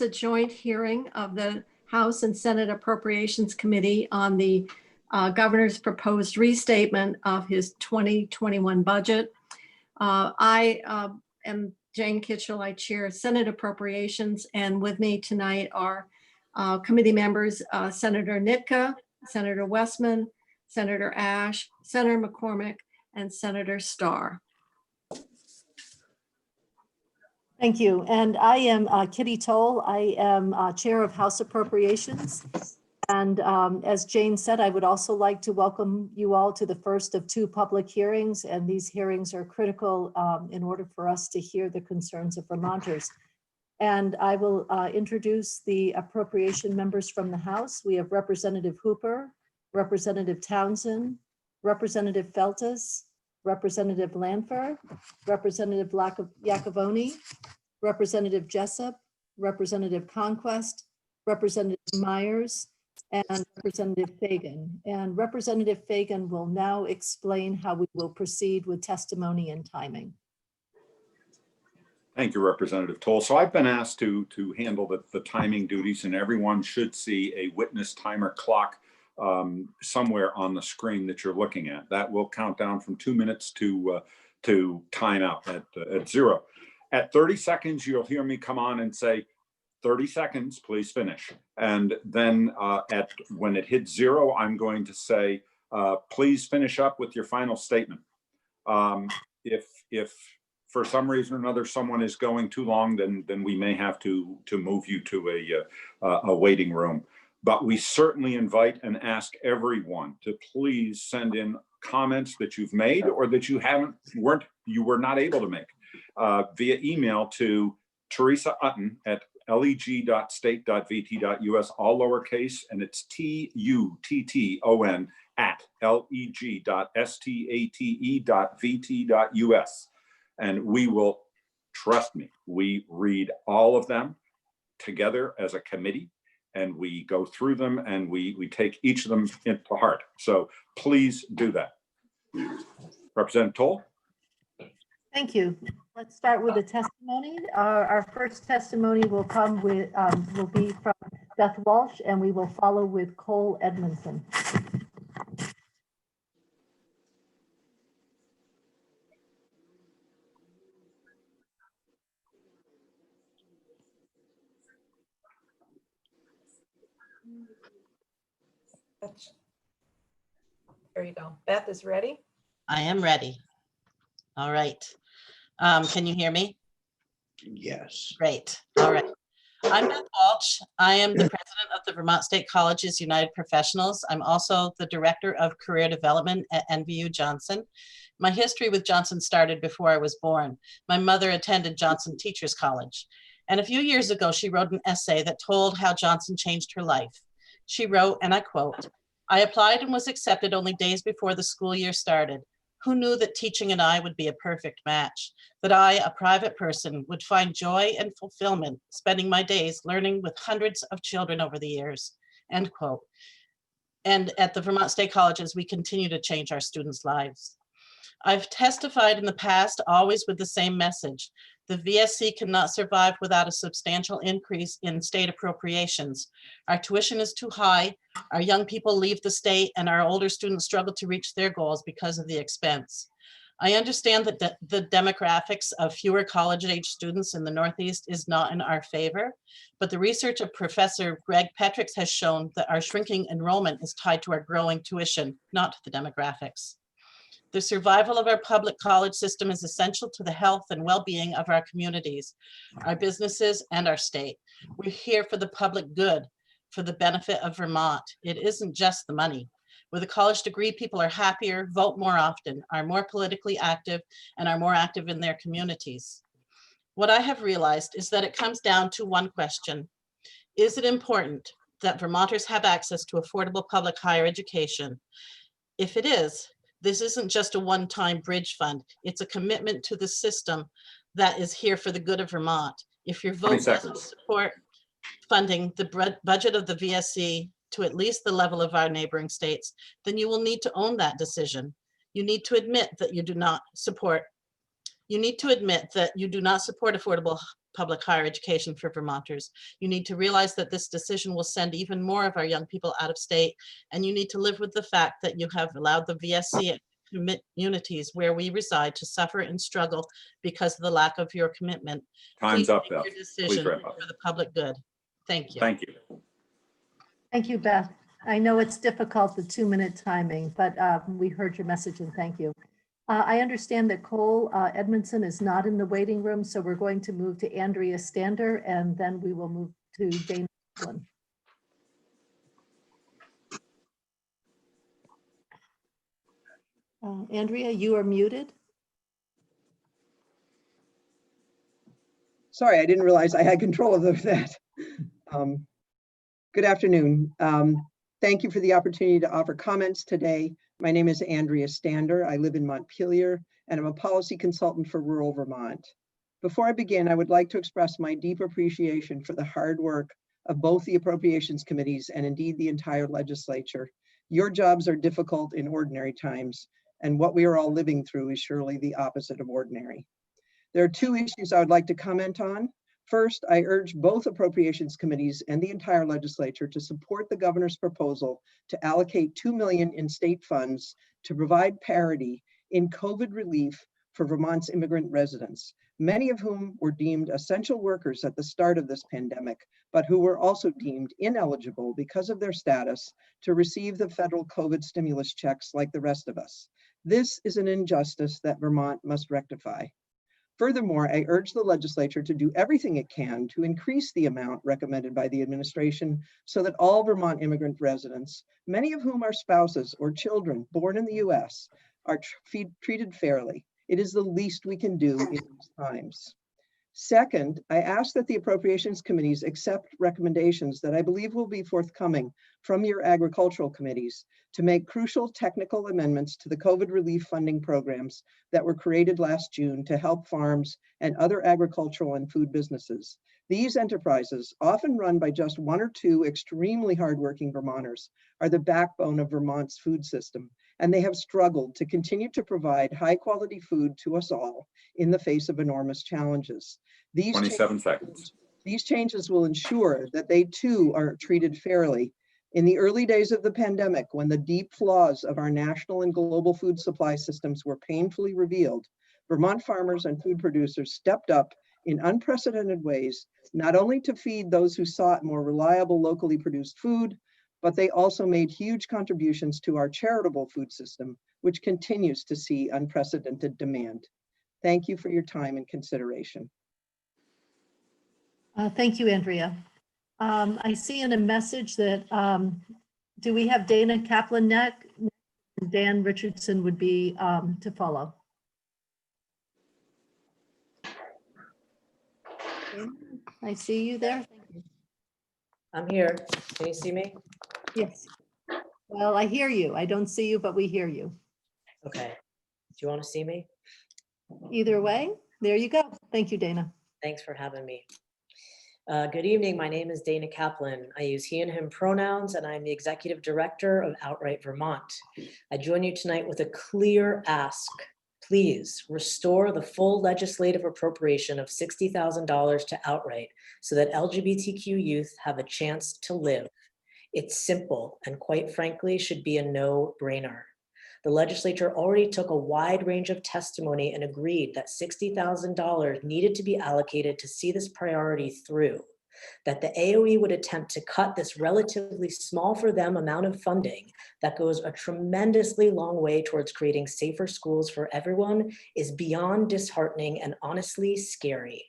The joint hearing of the House and Senate Appropriations Committee on the governor's proposed restatement of his 2021 budget. I am Jane Kitchell. I chair Senate Appropriations, and with me tonight are committee members Senator Nitka, Senator Westman, Senator Ash, Senator McCormick, and Senator Starr. Thank you. And I am Kitty Toll. I am Chair of House Appropriations. And as Jane said, I would also like to welcome you all to the first of two public hearings. And these hearings are critical in order for us to hear the concerns of Vermonters. And I will introduce the appropriation members from the House. We have Representative Hooper, Representative Townsend, Representative Feltus, Representative Lanfer, Representative Iacovone, Representative Jessup, Representative Conquest, Representative Myers, and Representative Fagan. And Representative Fagan will now explain how we will proceed with testimony and timing. Thank you, Representative Toll. So I've been asked to handle the timing duties, and everyone should see a witness timer clock somewhere on the screen that you're looking at. That will count down from 2 minutes to time out at 0. At 30 seconds, you'll hear me come on and say, 30 seconds, please finish. And then when it hits 0, I'm going to say, please finish up with your final statement. If for some reason or another someone is going too long, then we may have to move you to a waiting room. But we certainly invite and ask everyone to please send in comments that you've made or that you were not able to make via email to Teresa Utton at leg.state.vt.us, all lowercase, and it's TUTTON at leg.state.vt.us. And we will, trust me, we read all of them together as a committee, and we go through them and we take each of them into heart. So please do that. Representative Toll. Thank you. Let's start with the testimony. Our first testimony will be from Beth Walsh, and we will follow with Cole Edmondson. There you go. Beth is ready. I am ready. All right. Can you hear me? Yes. Great. All right. I'm Beth Walsh. I am the president of the Vermont State Colleges United Professionals. I'm also the director of career development at NVU Johnson. My history with Johnson started before I was born. My mother attended Johnson Teachers College. And a few years ago, she wrote an essay that told how Johnson changed her life. She wrote, and I quote, "I applied and was accepted only days before the school year started. Who knew that teaching and I would be a perfect match? That I, a private person, would find joy and fulfillment spending my days learning with hundreds of children over the years," end quote. And at the Vermont State Colleges, we continue to change our students' lives. I've testified in the past, always with the same message. The VSC cannot survive without a substantial increase in state appropriations. Our tuition is too high, our young people leave the state, and our older students struggle to reach their goals because of the expense. I understand that the demographics of fewer college-age students in the Northeast is not in our favor, but the research of Professor Greg Petrix has shown that our shrinking enrollment is tied to our growing tuition, not the demographics. The survival of our public college system is essential to the health and well-being of our communities, our businesses, and our state. We're here for the public good, for the benefit of Vermont. It isn't just the money. With a college degree, people are happier, vote more often, are more politically active, and are more active in their communities. What I have realized is that it comes down to one question. Is it important that Vermonters have access to affordable public higher education? If it is, this isn't just a one-time bridge fund. It's a commitment to the system that is here for the good of Vermont. If your vote doesn't support funding the budget of the VSC to at least the level of our neighboring states, then you will need to own that decision. You need to admit that you do not support affordable public higher education for Vermonters. You need to realize that this decision will send even more of our young people out of state, and you need to live with the fact that you have allowed the VSC communities where we reside to suffer and struggle because of the lack of your commitment. Time's Please up, make Beth. your Please decision wrap up. for the public good. Thank you. Thank you. Thank you, Beth. I know it's difficult, the 2-minute timing, but we heard your message and thank you. I understand that Cole Edmondson is not in the waiting room, so we're going to move to Andrea Stander and then we will move to Dana Kaplan. Andrea, you are muted. Sorry, I didn't realize I had control of that. Good afternoon. Thank you for the opportunity to offer comments today. My name is Andrea Stander. I live in Montpelier and I'm a policy consultant for rural Vermont. Before I begin, I would like to express my deep appreciation for the hard work of both the appropriations committees and indeed the entire legislature. Your jobs are difficult in ordinary times, and what we are all living through is surely the opposite of ordinary. There are two issues I would like to comment on. First, I urge both appropriations committees and the entire legislature to support the governor's proposal to allocate $2 million in state funds to provide parity in COVID relief for Vermont's immigrant residents, many of whom were deemed essential workers at the start of this pandemic, but who were also deemed ineligible because of their status to receive the federal COVID stimulus checks like the rest of us. This is an injustice that Vermont must rectify. Furthermore, I urge the legislature to do everything it can to increase the amount recommended by the administration so that all Vermont immigrant residents, many of whom are spouses or children born in the US, are treated fairly. It is the least we can do in these times. Second, I ask that the appropriations committees accept recommendations that I believe will be forthcoming from your agricultural committees to make crucial technical amendments to the COVID relief funding programs that were created last June to help farms and other agricultural and food businesses. These enterprises, often run by just one or two extremely hardworking Vermonters, are the backbone of Vermont's food system, and they have struggled to continue to provide high quality food to us all in the face of enormous challenges. 27 seconds. These changes will ensure that they too are treated fairly. In the early days of the pandemic, when the deep flaws of our national and global food supply systems were painfully revealed, Vermont farmers and food producers stepped up in unprecedented ways, not only to feed those who sought more reliable locally produced food, but they also made huge contributions to our charitable food system, which continues to see unprecedented demand. Thank you for your time and consideration. Thank you, Andrea. I see in a message that, do we have Dana Kaplan next? Dan Richardson would be to follow. I see you there. Thank you. I'm here. Can you see me? Yes. Well, I hear you. I don't see you, but we hear you. Okay. Do you want to see me? Either way, there you go. Thank you, Dana. Thanks for having me. Good evening. My name is Dana Kaplan. I use he and him pronouns, and I'm the executive director of Outright Vermont. I join you tonight with a clear ask. Please restore the full legislative appropriation of $60,000 to Outright so that LGBTQ youth have a chance to live. It's simple and quite frankly should be a no-brainer. The legislature already took a wide range of testimony and agreed that $60,000 needed to be allocated to see this priority through, that the AOE would attempt to cut this relatively small for them amount of funding that goes a tremendously long way towards creating safer schools for everyone is beyond disheartening and honestly scary.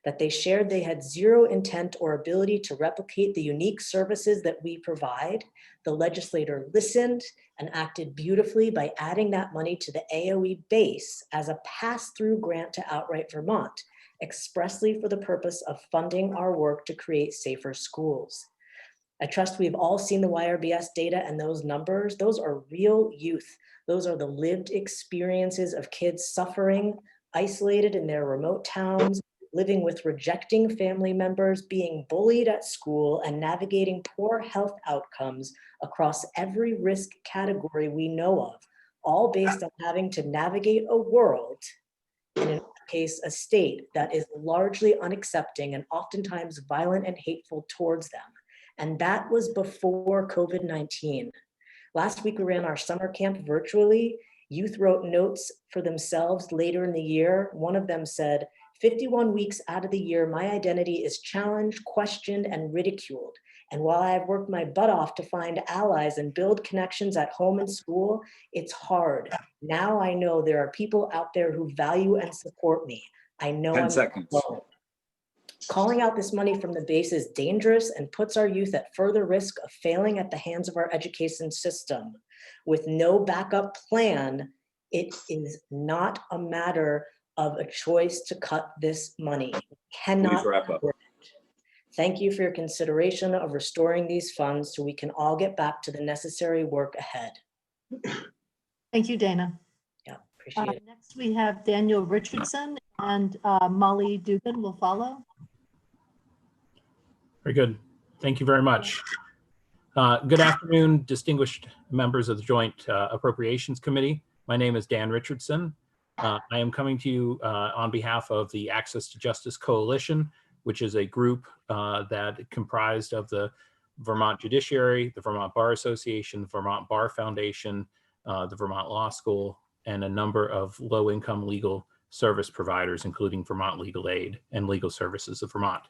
That they shared they had zero intent or ability to replicate the unique services that we provide. The legislator listened and acted beautifully by adding that money to the AOE base as a pass-through grant to Outright Vermont, expressly for the purpose of funding our work to create safer schools. I trust we've all seen the YRBS data and those numbers. Those are real youth. Those are the lived experiences of kids suffering, isolated in their remote towns, living with rejecting family members, being bullied at school, and navigating poor health outcomes across every risk category we know of, all based on having to navigate a world in an case, a state that is largely unaccepting and oftentimes violent and hateful towards them. And that was before COVID-19. Last week, we ran our summer camp virtually. Youth wrote notes for themselves later in the year. One of them said, 51 weeks out of the year, my identity is challenged, questioned, and ridiculed. And while I've worked my butt off to find allies and build connections at home and school, it's hard. Now I know there are people out there who value and support me. I know 10 I'm seconds. not alone. Calling out this money from the base is dangerous and puts our youth at further risk of failing at the hands of our education system. With no backup plan, it is not a matter of a choice to cut this money. We cannot Please wrap up. afford it. Thank you for your consideration of restoring these funds so we can all get back to the necessary work ahead. Thank you, Dana. Yeah, appreciate it. Next, we have Daniel Richardson, and Molly Dugan will follow. Very good. Thank you very much. Good afternoon, distinguished members of the Joint Appropriations Committee. My name is Dan Richardson. I am coming to you on behalf of the Access to Justice Coalition, which is a group that comprised of the Vermont Judiciary, the Vermont Bar Association, the Vermont Bar Foundation, the Vermont Law School, and a number of low-income legal service providers, including Vermont Legal Aid and Legal Services of Vermont.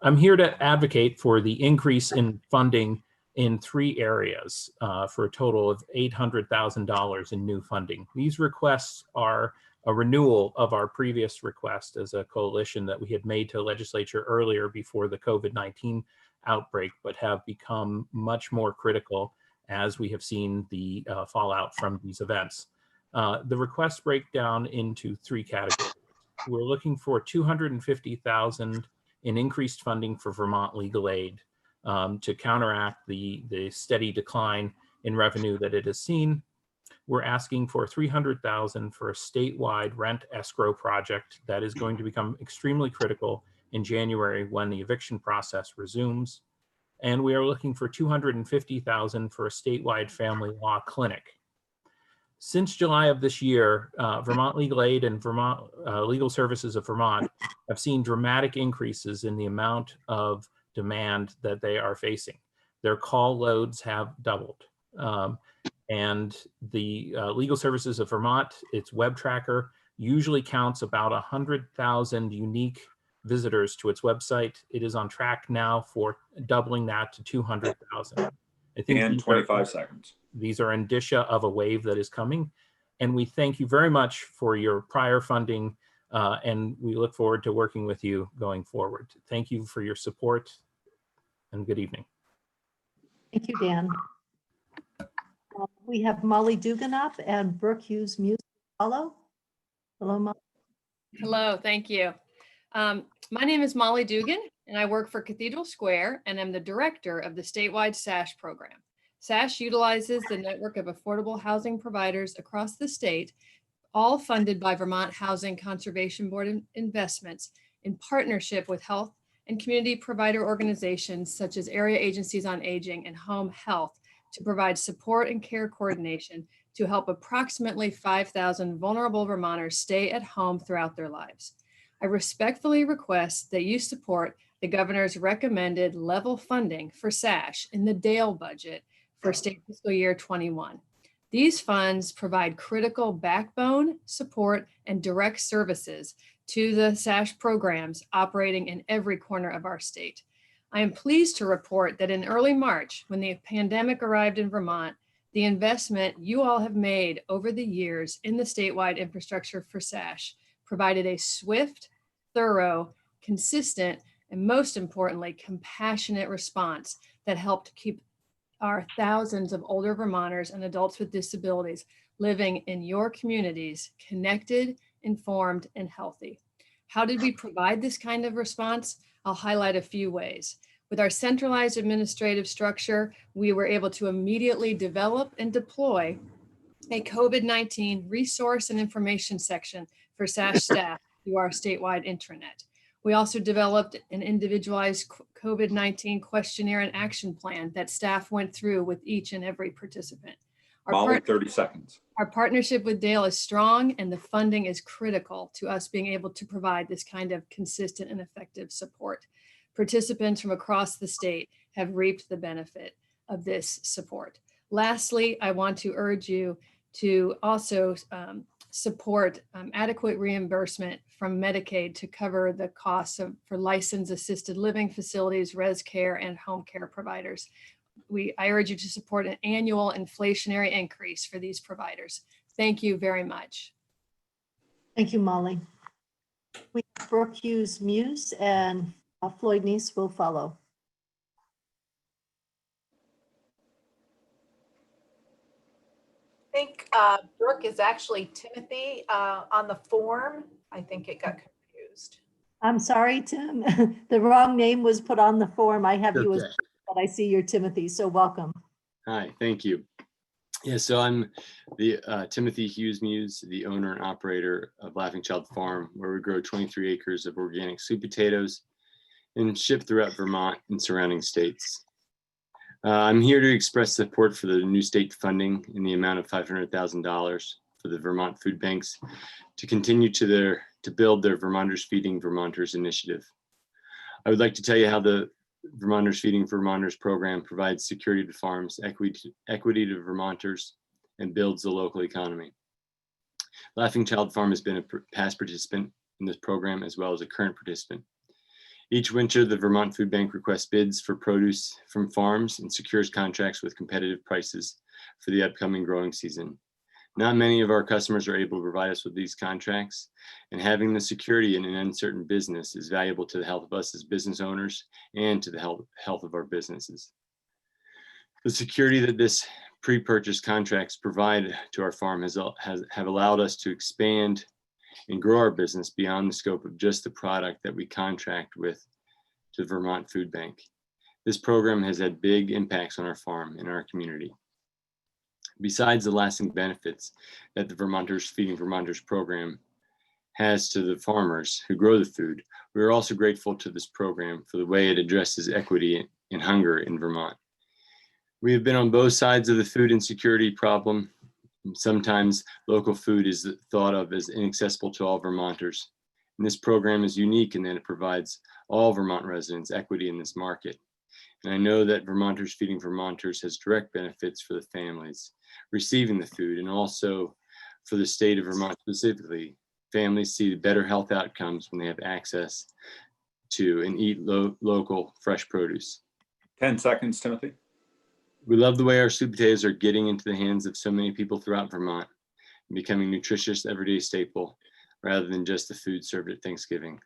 I'm here to advocate for the increase in funding in 3 areas for a total of $800,000 in new funding. These requests are a renewal of our previous request as a coalition that we had made to legislature earlier before the COVID-19 outbreak, but have become much more critical as we have seen the fallout from these events. The requests break down into 3 categories. We're looking for $250,000 in increased funding for Vermont Legal Aid to counteract the steady decline in revenue that it has seen. We're asking for $300,000 for a statewide rent escrow project that is going to become extremely critical in January when the eviction process resumes. And we are looking for $250,000 for a statewide family law clinic. Since July of this year, Vermont Legal Aid and Vermont Legal Services of Vermont have seen dramatic increases in the amount of demand that they are facing. Their call loads have doubled. And the Legal Services of Vermont, its web tracker, usually counts about 100,000 unique visitors to its website. It is on track now for doubling that to 200,000. I think And 25 seconds. These are indicia of a wave that is coming. And we thank you very much for your prior funding. And we look forward to working with you going forward. Thank you for your support and good evening. Thank you, Dan. We have Molly Dugan up and Brooke Hughes Muse follow. Hello, Molly. Hello, thank you. My name is Molly Dugan, and I work for Cathedral Square, and I'm the director of the statewide SASH program. SASH utilizes the network of affordable housing providers across the state, all funded by Vermont Housing Conservation Board Investments in partnership with health and community provider organizations such as Area Agencies on Aging and Home Health to provide support and care coordination to help approximately 5,000 vulnerable Vermonters stay at home throughout their lives. I respectfully request that you support the governor's recommended level funding for SASH in the Dale budget for state fiscal year 21. These funds provide critical backbone support and direct services to the SASH programs operating in every corner of our state. I am pleased to report that in early March, when the pandemic arrived in Vermont, the investment you all have made over the years in the statewide infrastructure for SASH provided a swift, thorough, consistent, and most importantly, compassionate response that helped keep our thousands of older Vermonters and adults with disabilities living in your communities connected, informed, and healthy. How did we provide this kind of response? I'll highlight a few ways. With our centralized administrative structure, we were able to immediately develop and deploy a COVID-19 resource and information section for SASH staff through our statewide intranet. We also developed an individualized COVID-19 questionnaire and action plan that staff went through with each and every participant. Molly, 30 seconds. Our partnership with Dale is strong, and the funding is critical to us being able to provide this kind of consistent and effective support. Participants from across the state have reaped the benefit of this support. Lastly, I want to urge you to also support adequate reimbursement from Medicaid to cover the costs for licensed assisted living facilities, res care, and home care providers. I urge you to support an annual inflationary increase for these providers. Thank you very much. Thank you, Molly. We have Brooke Hughes Muse and Floyd Neese will follow. I think Brooke is actually Timothy on the form. I think it got confused. I'm sorry, Tim. The wrong name was put on the form. I have you as, Okay. but I see you're Timothy, so welcome. Hi, thank you. Yeah, so I'm the Timothy Hughes Muse, the owner and operator of Laughing Child Farm, where we grow 23 acres of organic sweet potatoes and ship throughout Vermont and surrounding states. I'm here to express support for the new state funding in the amount of $500,000 for the Vermont food banks to continue to build their Vermonters Feeding Vermonters initiative. I would like to tell you how the Vermonters Feeding Vermonters program provides security to farms, equity to Vermonters, and builds the local economy. Laughing Child Farm has been a past participant in this program as well as a current participant. Each winter, the Vermont Food Bank requests bids for produce from farms and secures contracts with competitive prices for the upcoming growing season. Not many of our customers are able to provide us with these contracts, and having the security in an uncertain business is valuable to the health of us as business owners and to the health of our businesses. The security that this pre-purchase contracts provide to our farm have allowed us to expand and grow our business beyond the scope of just the product that we contract with to the Vermont Food Bank. This program has had big impacts on our farm and our community. Besides the lasting benefits that the Vermonters Feeding Vermonters program has to the farmers who grow the food, we are also grateful to this program for the way it addresses equity and hunger in Vermont. We have been on both sides of the food insecurity problem. Sometimes local food is thought of as inaccessible to all Vermonters. And this program is unique in that it provides all Vermont residents equity in this market. And I know that Vermonters Feeding Vermonters has direct benefits for the families receiving the food, and also for the state of Vermont specifically. Families see better health outcomes when they have access to and eat local fresh produce. 10 seconds, Timothy. We love the way our sweet potatoes are getting into the hands of so many people throughout Vermont and becoming nutritious everyday staple rather than just the food served at Thanksgiving.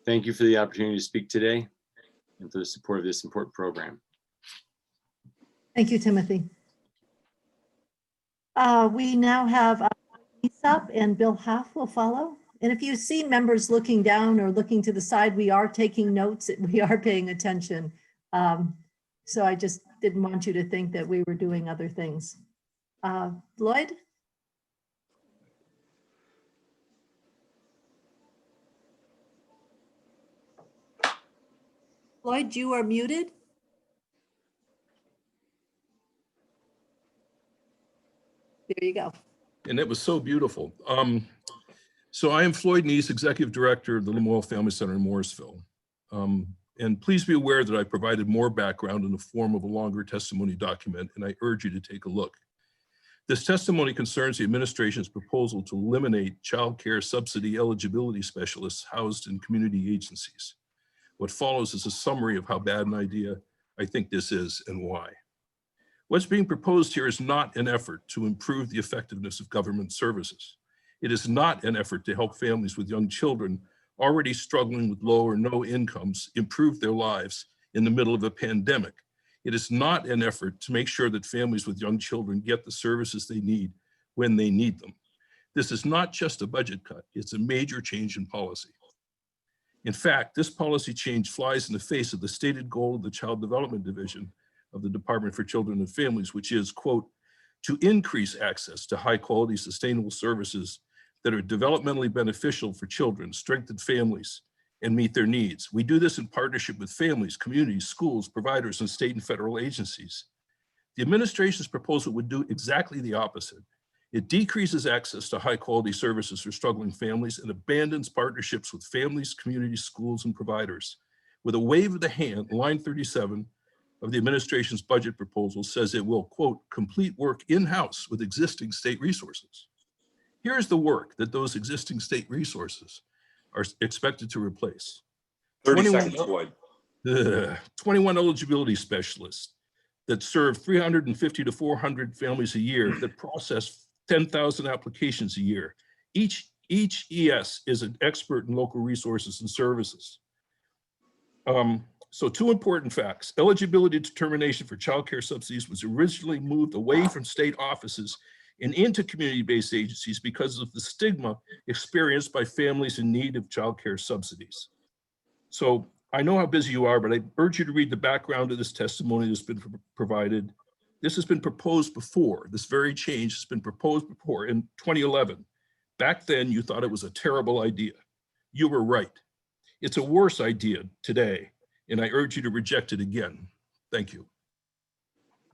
Thank you for the opportunity to speak today and for the support of this important program. Thank you, Timothy. We now have up and Bill Half will follow. And if you see members looking down or looking to the side, we are taking notes. We are paying attention. So I just didn't want you to think that we were doing other things. Lloyd? Lloyd, you are muted. There you go. And it was so beautiful. So I am Floyd Neese, Executive Director of the Lemoyle Family Center in Morrisville. And please be aware that I provided more background in the form of a longer testimony document, and I urge you to take a look. This testimony concerns the administration's proposal to eliminate child care subsidy eligibility specialists housed in community agencies. What follows is a summary of how bad an idea I think this is and why. What's being proposed here is not an effort to improve the effectiveness of government services. It is not an effort to help families with young children already struggling with low or no incomes improve their lives in the middle of a pandemic. It is not an effort to make sure that families with young children get the services they need when they need them. This is not just a budget cut, it's a major change in policy. In fact, this policy change flies in the face of the stated goal of the Child Development Division of the Department for Children and Families, which is, quote, to increase access to high quality, sustainable services that are developmentally beneficial for children, strengthen families, and meet their needs. We do this in partnership with families, communities, schools, providers, and state and federal agencies. The administration's proposal would do exactly the opposite. It decreases access to high quality services for struggling families and abandons partnerships with families, communities, schools, and providers. With a wave of the hand, line 37 of the administration's budget proposal says it will, quote, complete work in-house with existing state resources. Here's the work that those existing state resources are expected to replace. 30 seconds, Floyd. 21 eligibility specialists that serve 350 to 400 families a year that process 10,000 applications a year. Each ES is an expert in local resources and services. So 2 important facts. Eligibility determination for child care subsidies was originally moved away from state offices and into community-based agencies because of the stigma experienced by families in need of child care subsidies. So I know how busy you are, but I urge you to read the background of this testimony that's been provided. This has been proposed before. This very change has been proposed before in 2011. Back then, you thought it was a terrible idea. You were right. It's a worse idea today, and I urge you to reject it again. Thank you.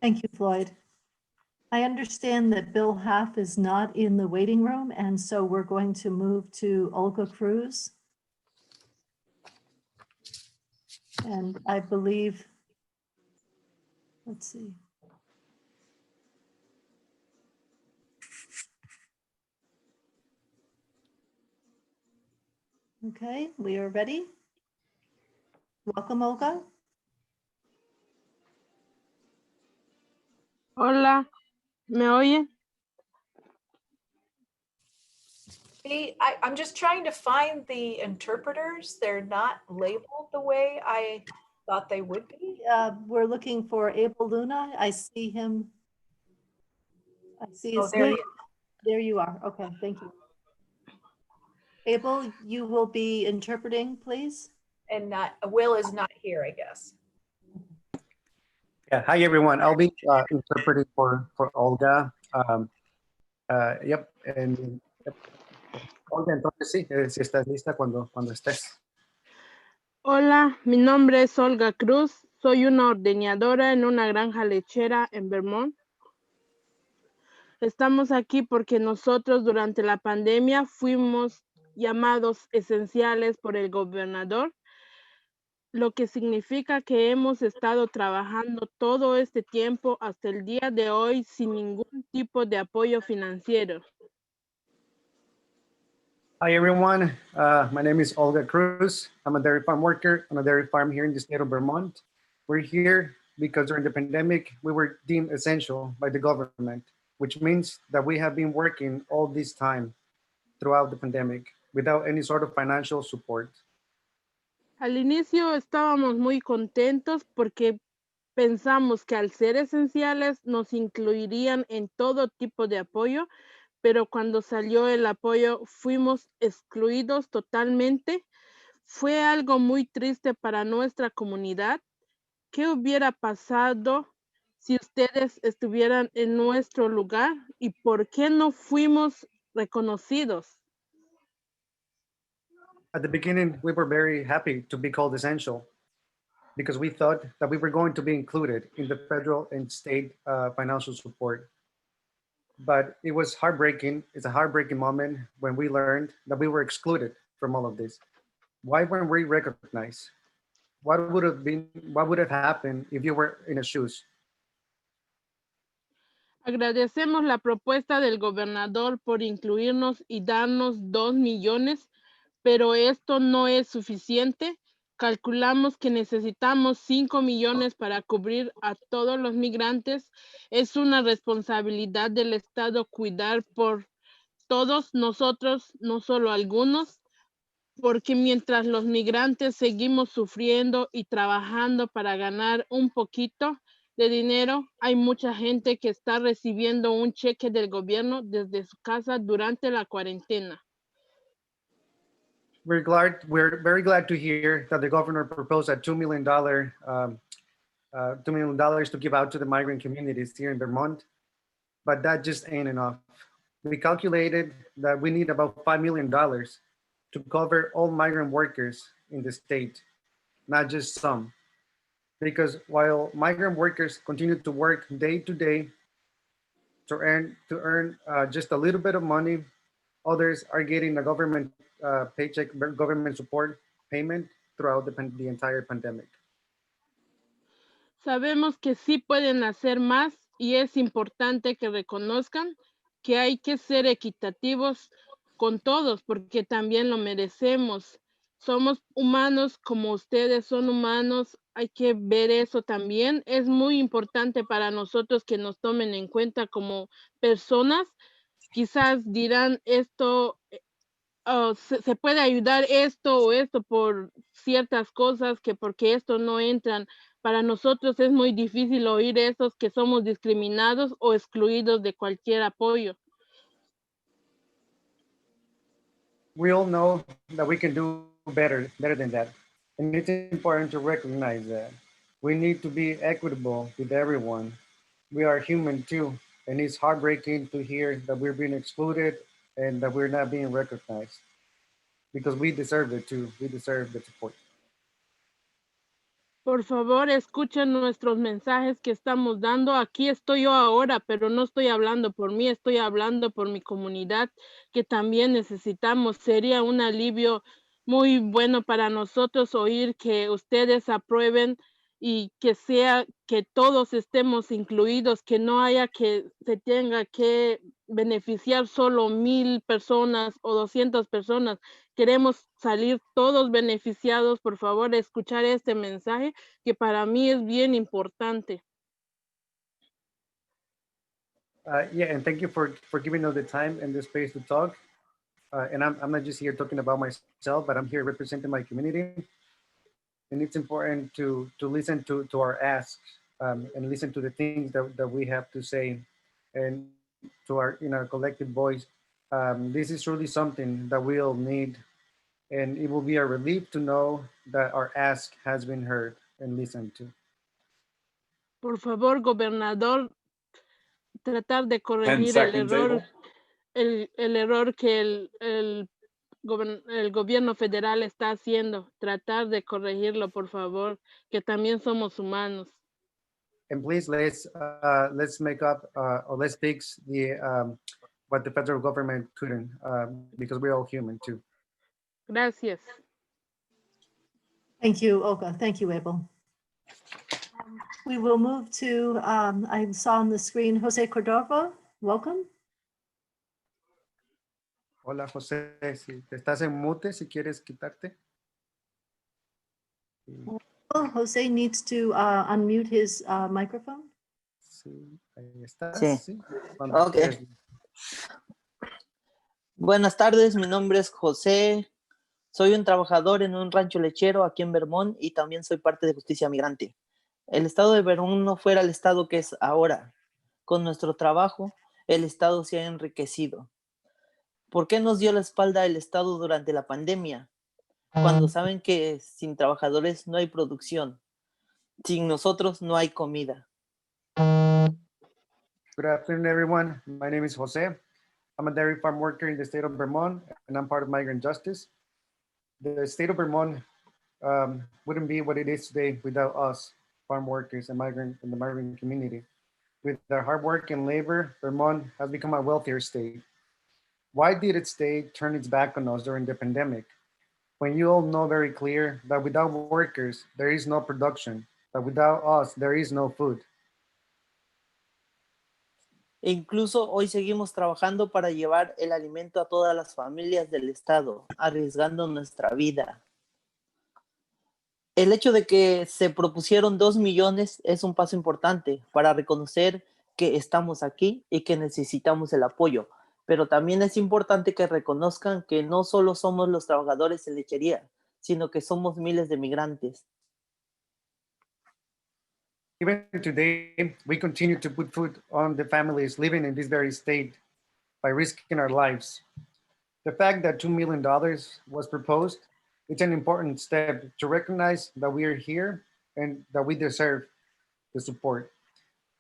Thank you, Floyd. I understand that Bill Half is not in the waiting room, and so we're going to move to Olga Cruz. And I believe, let's see. Okay, we are ready. Welcome, Olga. Hola, ¿me oye? See, I'm just trying to find the interpreters. They're not labeled the way I thought they would be. We're looking for Abel Luna. I see him. I see Oh, his there name. he is. There you are. Okay, thank you. Abel, you will be interpreting, please. And Will is not here, I guess. Yeah, hi everyone. I'll be interpreting for Olga. Yep, and yep. Olga, entonces sí, si estás lista cuando estés. Hola, mi nombre es Olga Cruz. Soy una ordeñadora en una granja lechera en Vermont. Estamos aquí porque nosotros durante la pandemia fuimos llamados esenciales por el gobernador, lo que significa que hemos estado trabajando todo este tiempo hasta el día de hoy sin ningún tipo de apoyo financiero. Hi everyone, my name is Olga Cruz. I'm a dairy farm worker on a dairy farm here in the state of Vermont. We're here because during the pandemic, we were deemed essential by the government, which means that we have been working all this time throughout the pandemic without any sort of financial support. Al inicio estábamos muy contentos porque pensamos que al ser esenciales nos incluirían en todo tipo de apoyo, pero cuando salió el apoyo fuimos excluidos totalmente. Fue algo muy triste para nuestra comunidad. ¿Qué hubiera pasado si ustedes estuvieran en nuestro lugar y por qué no fuimos reconocidos? At the beginning, we were very happy to be called essential because we thought that we were going to be included in the federal and state financial support. But it was heartbreaking. It's a heartbreaking moment when we learned that we were excluded from all of this. Why weren't we recognized? What would have happened if you were in his shoes? Agradecemos la propuesta del gobernador por incluirnos y darnos 2 millones, pero esto no es suficiente. Calculamos que necesitamos 5 millones para cubrir a todos los migrantes. Es una responsabilidad del Estado cuidar por todos nosotros, no solo algunos, porque mientras los migrantes seguimos sufriendo y trabajando para ganar un poquito de dinero, hay mucha gente que está recibiendo un cheque del gobierno desde su casa durante la cuarentena. We're very glad to hear that the governor proposed a $2 million to give out to the migrant communities here in Vermont, but that just ain't enough. We calculated that we need about $5 million to cover all migrant workers in the state, not just some. because while migrant workers continue to work day to day to earn just a little bit of money, others are getting a government paycheck, government support payment throughout the entire pandemic. Sabemos que sí pueden hacer más y es importante que reconozcan que hay que ser equitativos con todos porque también lo merecemos. Somos humanos como ustedes son humanos, hay que ver eso también. Es muy importante para nosotros que nos tomen en cuenta como personas. Quizás dirán esto, se puede ayudar esto o esto por ciertas cosas que porque esto no entran. Para nosotros es muy difícil oír esos que somos discriminados o excluidos de cualquier apoyo. We all know that we can do better than that. And it's important to recognize that. We need to be equitable with everyone. We are human too, and it's heartbreaking to hear that we're being excluded and that we're not being recognized because we deserve it too. We deserve the support. Por favor, escuchen nuestros mensajes que estamos dando. Aquí estoy yo ahora, pero no estoy hablando por mí, estoy hablando por mi comunidad que también necesitamos. Sería un alivio muy bueno para nosotros oír que ustedes aprueben y que sea que todos estemos incluidos, que no haya que se tenga que beneficiar solo 1000 personas o 200 personas. Queremos salir todos beneficiados. Por favor, escuchar este mensaje que para mí es bien importante. Yeah, and thank you for giving us the time and the space to talk. And I'm not just here talking about myself, but I'm here representing my community. And it's important to listen to our asks and listen to the things that we have to say and to our in our collective voice. This is truly something that we all need, and it will be a relief to know that our ask has been heard and listened to. Por favor, gobernador, tratar de 10 corregir seconds, Abel. el error que el gobierno federal está haciendo. Tratar de corregirlo, por favor, que también somos humanos. And please let's make up or let's fix the what the federal government couldn't because we're all human too. Gracias. Thank you, Olga. Thank you, Abel. We will move to, I saw on the screen, Jose Cordova. Welcome. Hola, José. Si te estás en mute, si quieres quitarte. Oh, Jose needs to unmute his microphone. Sí, ahí estás. Sí. Sí. Cuando Ok. quieras. Buenas tardes, mi nombre es José. Soy un trabajador en un rancho lechero aquí en Vermont y también soy parte de Justicia Migrante. El estado de Vermont no fuera el estado que es ahora. Con nuestro trabajo, el estado se ha enriquecido. ¿Por qué nos dio la espalda el estado durante la pandemia? Cuando saben que sin trabajadores no hay producción. Sin nosotros no hay comida. Good afternoon, everyone. My name is Jose. I'm a dairy farm worker in the state of Vermont, and I'm part of Migrant Justice. The state of Vermont wouldn't be what it is today without us, farm workers and the migrant community. With their hard work and labor, Vermont has become a wealthier state. Why did its state turn its back on us during the pandemic? When you all know very clear that without workers, there is no production, that without us, there is no food. E incluso hoy seguimos trabajando para llevar el alimento a todas las familias del estado, arriesgando nuestra vida. El hecho de que se propusieron 2 millones es un paso importante para reconocer que estamos aquí y que necesitamos el apoyo, pero también es importante que reconozcan que no solo somos los trabajadores en lechería, sino que somos miles de migrantes. Even today, we continue to put food on the families living in this very state by risking our lives. The fact that $2 million was proposed, it's an important step to recognize that we are here and that we deserve the support.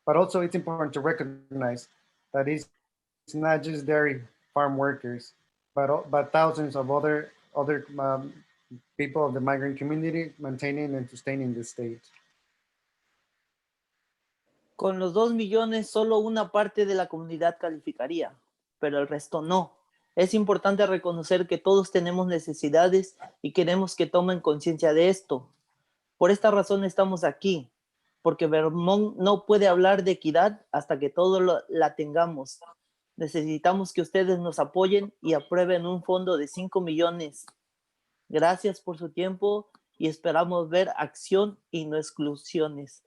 But also it's important to recognize that it's not just dairy farm workers, but thousands of other people of the migrant community maintaining and sustaining the state. Con los 2 millones, solo una parte de la comunidad calificaría, pero el resto no. Es importante reconocer que todos tenemos necesidades y queremos que tomen conciencia de esto. Por esta razón estamos aquí, porque Vermont no puede hablar de equidad hasta que todos la tengamos. Necesitamos que ustedes nos apoyen y aprueben un fondo de 5 millones. Gracias por su tiempo y esperamos ver acción y no exclusiones.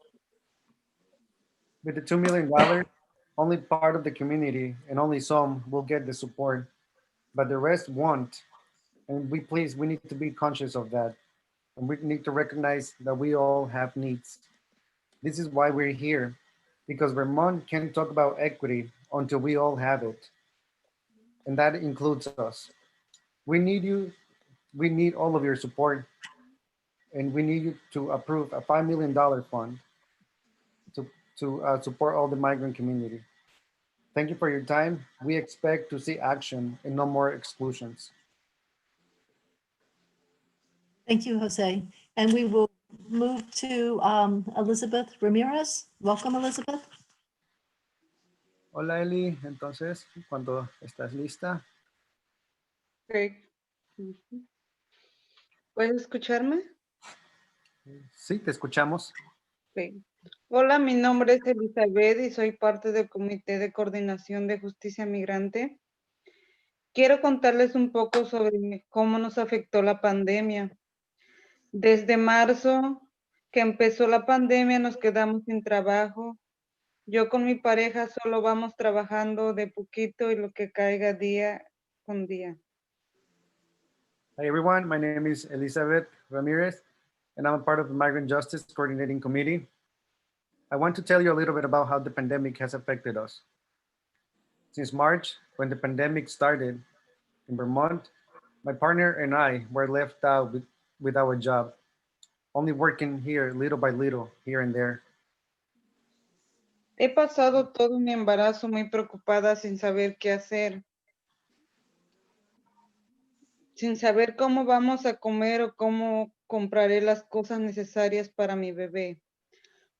With the $2 million, only part of the community and only some will get the support, but the rest won't. And we need to be conscious of that. And we need to recognize that we all have needs. This is why we're here, because Vermont can't talk about equity until we all have it. And that includes us. We need you, we need all of your support, and we need you to approve a $5 million fund to support all the migrant community. Thank you for your time. We expect to see action and no more exclusions. Thank you, Jose. And we will move to Elizabeth Ramirez. Welcome, Elizabeth. Hola Eli, entonces, cuando estás lista. Ok. Ujú. ¿Puedes escucharme? Sí, te escuchamos. Ok. Hola, mi nombre es Elizabeth y soy parte del Comité de Coordinación de Justicia Migrante. Quiero contarles un poco sobre cómo nos afectó la pandemia. Desde marzo que empezó la pandemia nos quedamos sin trabajo. Yo con mi pareja solo vamos trabajando de poquito y lo que caiga día con día. Hi everyone, my name is Elizabeth Ramirez and I'm a part of the Migrant Justice Coordinating Committee. I want to tell you a little bit about how the pandemic has affected us. Since March, when the pandemic started in Vermont, my partner and I were left out without a job, only working here little by little, here and there. He pasado todo mi embarazo muy preocupada sin saber qué hacer, sin saber cómo vamos a comer o cómo compraré las cosas necesarias para mi bebé.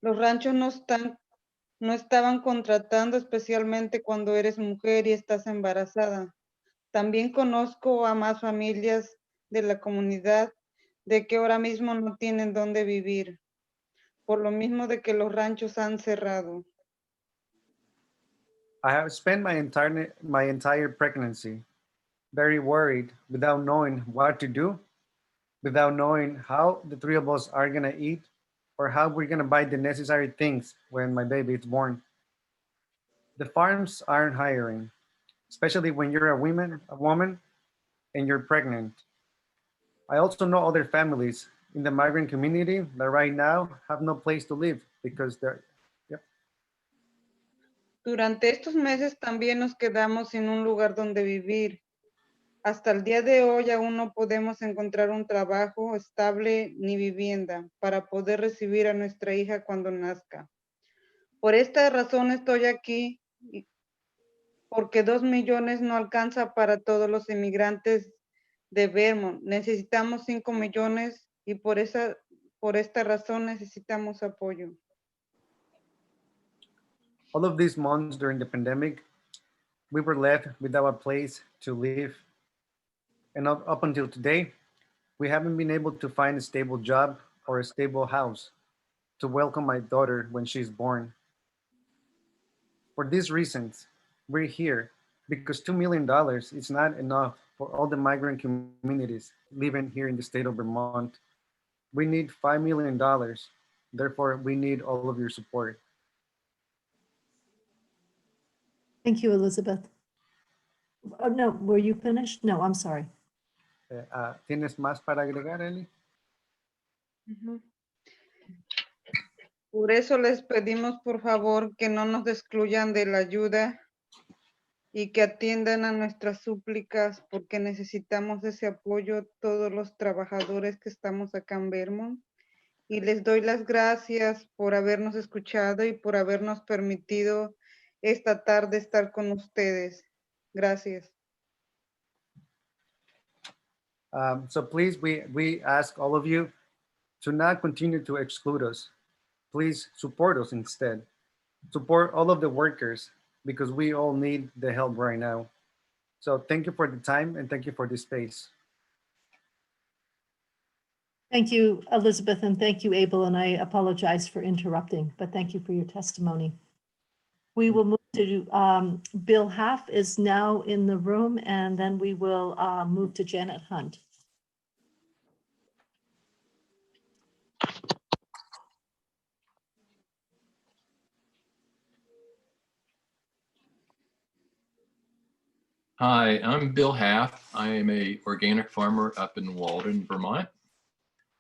Los ranchos no estaban contratando, especialmente cuando eres mujer y estás embarazada. También conozco a más familias de la comunidad de que ahora mismo no tienen dónde vivir, por lo mismo de que los ranchos han cerrado. I have spent my entire pregnancy very worried without knowing what to do, without knowing how the three of us are gonna eat or how we're gonna buy the necessary things when my baby is born. The farms aren't hiring, especially when you're a woman and you're pregnant. I also know other families in the migrant community that right now have no place to live because they're. Durante estos meses también nos quedamos sin un lugar donde vivir. Hasta el día de hoy aún no podemos encontrar un trabajo estable ni vivienda para poder recibir a nuestra hija cuando nazca. Por esta razón estoy aquí, porque 2 millones no alcanza para todos los inmigrantes de Vermont. Necesitamos 5 millones y por esta razón necesitamos apoyo. All of these months during the pandemic, we were left without a place to live. And up until today, we haven't been able to find a stable job or a stable house to welcome my daughter when she's born. For these reasons, we're here because $2 million is not enough for all the migrant communities living here in the state of Vermont. We need $5 million. Therefore, we need all of your support. Thank you, Elizabeth. Oh, no, were you finished? No, I'm sorry. ¿Tienes más para agregar, Eli? Por eso les pedimos, por favor, que no nos excluyan de la ayuda y que atiendan a nuestras súplicas porque necesitamos ese apoyo todos los trabajadores que estamos acá en Vermont. Y les doy las gracias por habernos escuchado y por habernos permitido esta tarde estar con ustedes. Gracias. So please, we ask all of you to not continue to exclude us. Please support us instead. support all of the workers because we all need the help right now. So thank you for the time and thank you for this space. Thank you, Elizabeth, and thank you, Abel, and I apologize for interrupting, but thank you for your testimony. We will move to, Bill Half is now in the room, and then we will move to Janet Hunt. Hi, I'm Bill Half. I am a organic farmer up in Walden, Vermont,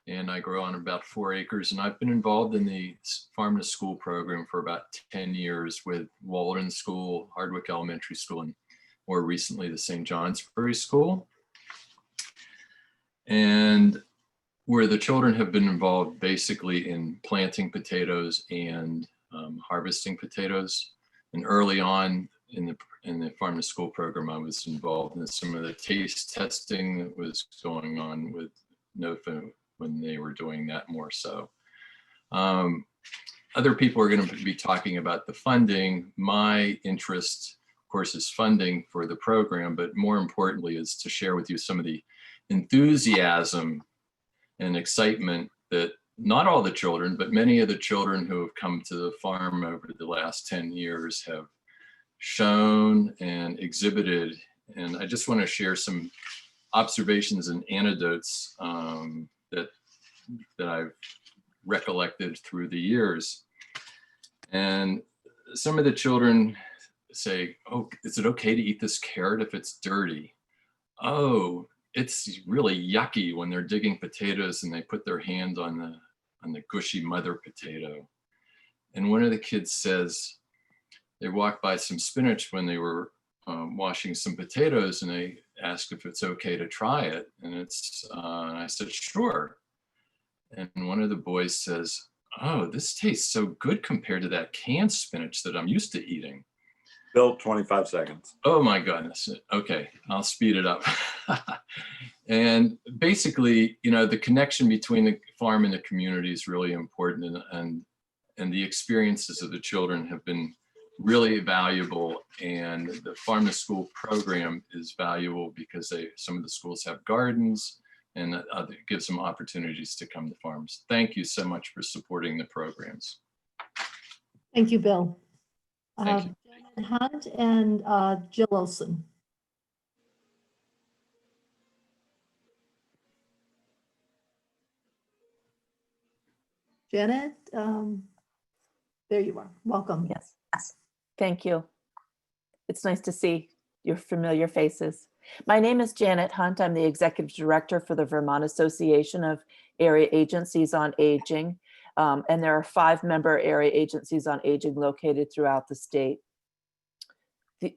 and I grow on about 4 acres. And I've been involved in the farm to school program for about 10 years with Walden School, Hardwick Elementary School, and more recently the St. Johnsbury School. And where the children have been involved basically in planting potatoes and harvesting potatoes. And early on in the farm to school program, I was involved in some of the taste testing that was going on with NOFA when they were doing that more so. Other people are going to be talking about the funding. My interest, of course, is funding for the program, but more importantly is to share with you some of the enthusiasm and excitement that not all the children, but many of the children who have come to the farm over the last 10 years have shown and exhibited. And I just want to share some observations and anecdotes that I've recollected through the years. And some of the children say, "Oh, is it okay to eat this carrot if it's dirty? Oh, it's really yucky when they're digging potatoes and they put their hand on the gushy mother potato." And one of the kids says they walked by some spinach when they were washing some potatoes, and they asked if it's okay to try it. And and I said, "Sure." And one of the boys says, "Oh, this tastes so good compared to that canned spinach that I'm used to eating." Bill, 25 seconds. Oh my goodness. Okay, I'll speed it up. And basically, you know, the connection between the farm and the community is really important, and the experiences of the children have been really valuable. And the farm to school program is valuable because some of the schools have gardens, and it gives them opportunities to come to farms. Thank you so much for supporting the programs. Thank you, Bill. Thank you. Janet Hunt and Jill Olson. Janet, there you are. Welcome. Yes. Thank you. It's nice to see your familiar faces. My name is Janet Hunt. I'm the Executive Director for the Vermont Association of Area Agencies on Aging. And there are 5 member area agencies on aging located throughout the state.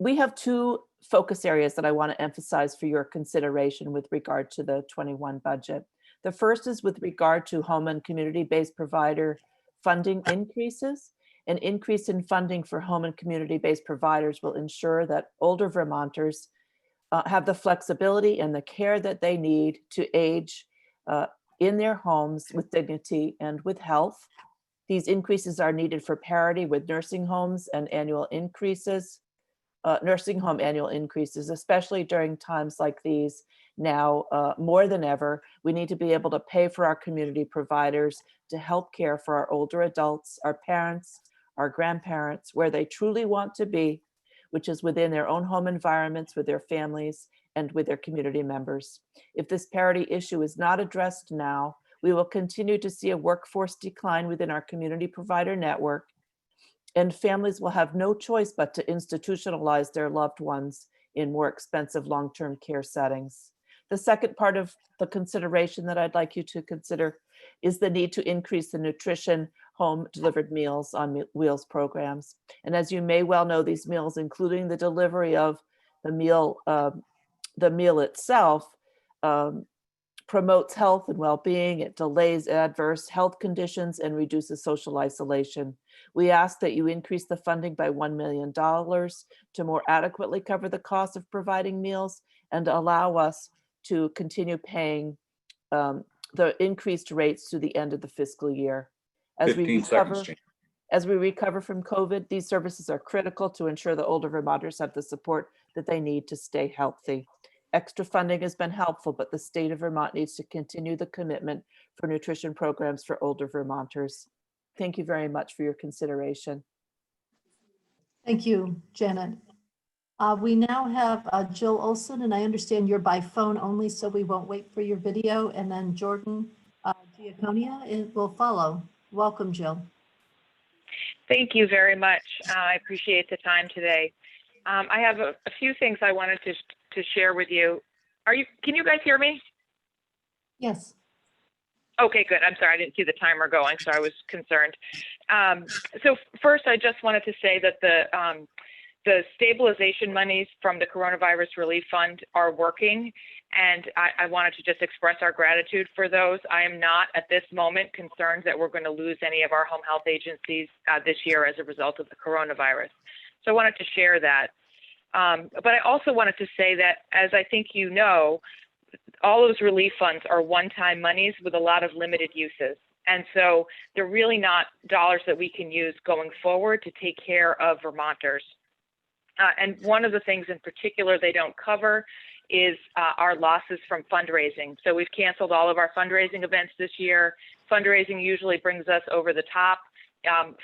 We have 2 focus areas that I want to emphasize for your consideration with regard to the 21 budget. The first is with regard to home and community-based provider funding increases. An increase in funding for home and community-based providers will ensure that older Vermonters have the flexibility and the care that they need to age in their homes with dignity and with health. These increases are needed for parity with nursing homes and annual increases, nursing home annual increases, especially during times like these. Now, more than ever, we need to be able to pay for our community providers to help care for our older adults, our parents, our grandparents, where they truly want to be, which is within their own home environments, with their families, and with their community members. If this parity issue is not addressed now, we will continue to see a workforce decline within our community provider network, and families will have no choice but to institutionalize their loved ones in more expensive long-term care settings. The second part of the consideration that I'd like you to consider is the need to increase the nutrition home delivered meals on wheels programs. And as you may well know, these meals, including the delivery of the meal itself, promotes health and well-being. It delays adverse health conditions and reduces social isolation. We ask that you increase the funding by $1 million to more adequately cover the cost of providing meals and allow us to continue paying the increased rates to the end of the fiscal year. As 15 we recover, seconds, Jane. As we recover from COVID, these services are critical to ensure that older Vermonters have the support that they need to stay healthy. Extra funding has been helpful, but the state of Vermont needs to continue the commitment for nutrition programs for older Vermonters. Thank you very much for your consideration. Thank you, Janet. We now have Jill Olson, and I understand you're by phone only, so we won't wait for your video. And then Jordan Diaconia will follow. Welcome, Jill. Thank you very much. I appreciate the time today. I have a few things I wanted to share with you. Can you guys hear me? Yes. Okay, good. I'm sorry, I didn't see the timer going, so I was concerned. So first, I just wanted to say that the stabilization monies from the Coronavirus Relief Fund are working, and I wanted to just express our gratitude for those. I am not at this moment concerned that we're going to lose any of our home health agencies this year as a result of the coronavirus. So I wanted to share that. But I also wanted to say that, as I think you know, all those relief funds are one-time monies with a lot of limited uses. And so they're really not dollars that we can use going forward to take care of Vermonters. And one of the things in particular they don't cover is our losses from fundraising. So we've canceled all of our fundraising events this year. Fundraising usually brings us over the top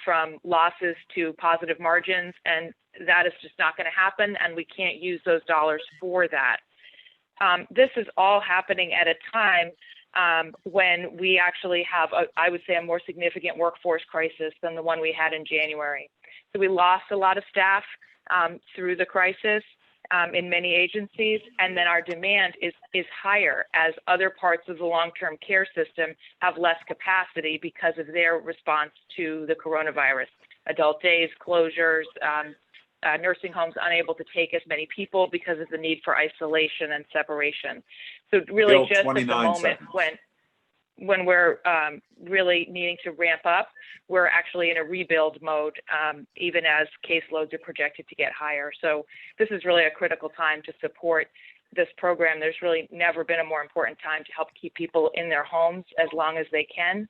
from losses to positive margins, and that is just not going to happen, and we can't use those dollars for that. This is all happening at a time when we actually have, I would say, a more significant workforce crisis than the one we had in January. So we lost a lot of staff through the crisis in many agencies, and then our demand is higher as other parts of the long-term care system have less capacity because of their response to the coronavirus. Adult days, closures, nursing homes unable to take as many people because of the need for isolation and separation. So really Bill, just at the 29 moment seconds. when we're really needing to ramp up, we're actually in a rebuild mode, even as caseloads are projected to get higher. So this is really a critical time to support this program. There's really never been a more important time to help keep people in their homes as long as they can,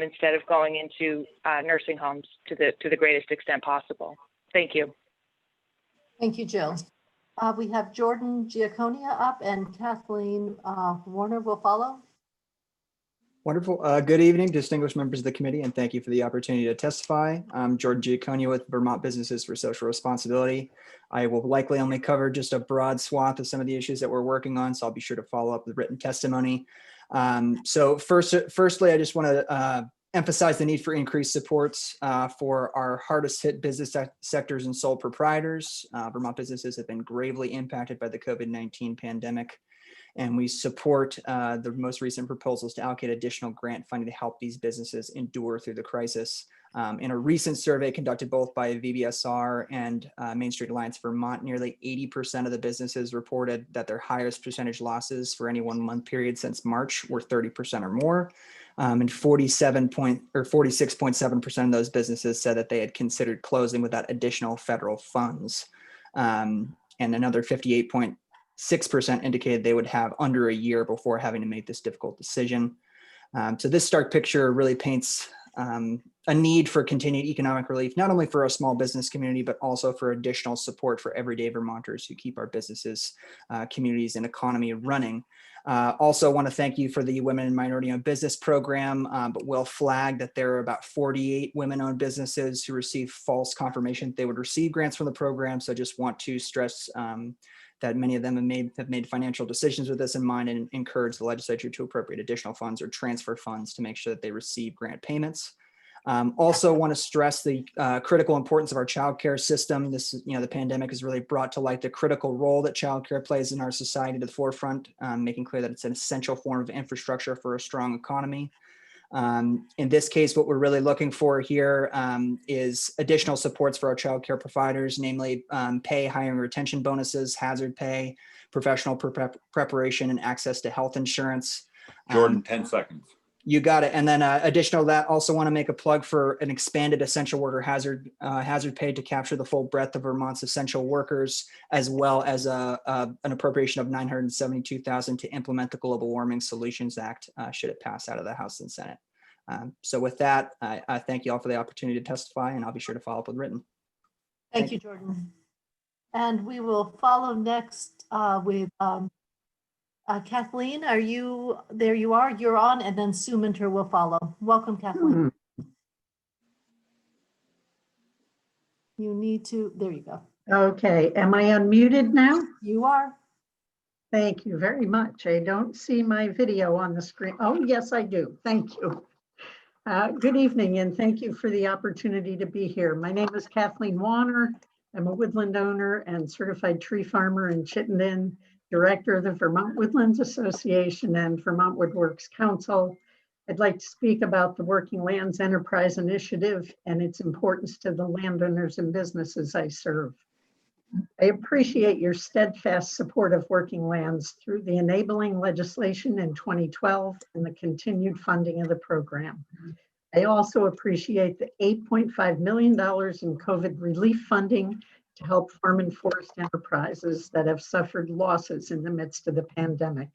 instead of going into nursing homes to the greatest extent possible. Thank you. Thank you, Jill. We have Jordan Giaconia up, and Kathleen Warner will follow. Wonderful. Good evening, distinguished members of the committee, and thank you for the opportunity to testify. I'm Jordan Giaconia with Vermont Businesses for Social Responsibility. I will likely only cover just a broad swath of some of the issues that we're working on, so I'll be sure to follow up with written testimony. So firstly, I just want to emphasize the need for increased supports for our hardest hit business sectors and sole proprietors. Vermont businesses have been gravely impacted by the COVID-19 pandemic, and we support the most recent proposals to allocate additional grant funding to help these businesses endure through the crisis. In a recent survey conducted both by VBSR and Main Street Alliance Vermont, nearly 80% of the businesses reported that their highest percentage losses for any 1 month period since March were 30% or more. And 46.7% of those businesses said that they had considered closing without additional federal funds. And another 58.6% indicated they would have under a year before having to make this difficult decision. So this stark picture really paints a need for continued economic relief, not only for a small business community, but also for additional support for everyday Vermonters who keep our businesses, communities, and economy running. Also want to thank you for the Women and Minority-Owned Business Program, but will flag that there are about 48 women-owned businesses who received false confirmation that they would receive grants from the program. So just want to stress that many of them have made financial decisions with this in mind, and encourage the legislature to appropriate additional funds or transfer funds to make sure that they receive grant payments. Also want to stress the critical importance of our childcare system. The pandemic has really brought to light the critical role that childcare plays in our society to the forefront, making clear that it's an essential form of infrastructure for a strong economy. In this case, what we're really looking for here is additional supports for our childcare providers, namely pay, hiring, retention bonuses, hazard pay, professional preparation, and access to health insurance. Jordan, 10 seconds. You got it. And then additional to that, also want to make a plug for an expanded essential worker hazard pay to capture the full breadth of Vermont's essential workers, as well as an appropriation of $972,000 to implement the Global Warming Solutions Act, should it pass out of the House and Senate. So with that, I thank you all for the opportunity to testify, and I'll be sure to follow up with written. Thank you, Jordan. And we will follow next with Kathleen. Are you, there you are, you're on, and then Sue Minter will follow. Welcome, Kathleen. You need to, there you go. Okay, am I unmuted now? You are. Thank you very much. I don't see my video on the screen. Oh, yes, I do. Thank you. Good evening, and thank you for the opportunity to be here. My name is Kathleen Warner. I'm a woodland owner and certified tree farmer in Chittenden, director of the Vermont Woodlands Association and Vermont Woodworks Council. I'd like to speak about the Working Lands Enterprise Initiative and its importance to the landowners and businesses I serve. I appreciate your steadfast support of Working Lands through the enabling legislation in 2012 and the continued funding of the program. I also appreciate the $8.5 million in COVID relief funding to help farm and forest enterprises that have suffered losses in the midst of the pandemic.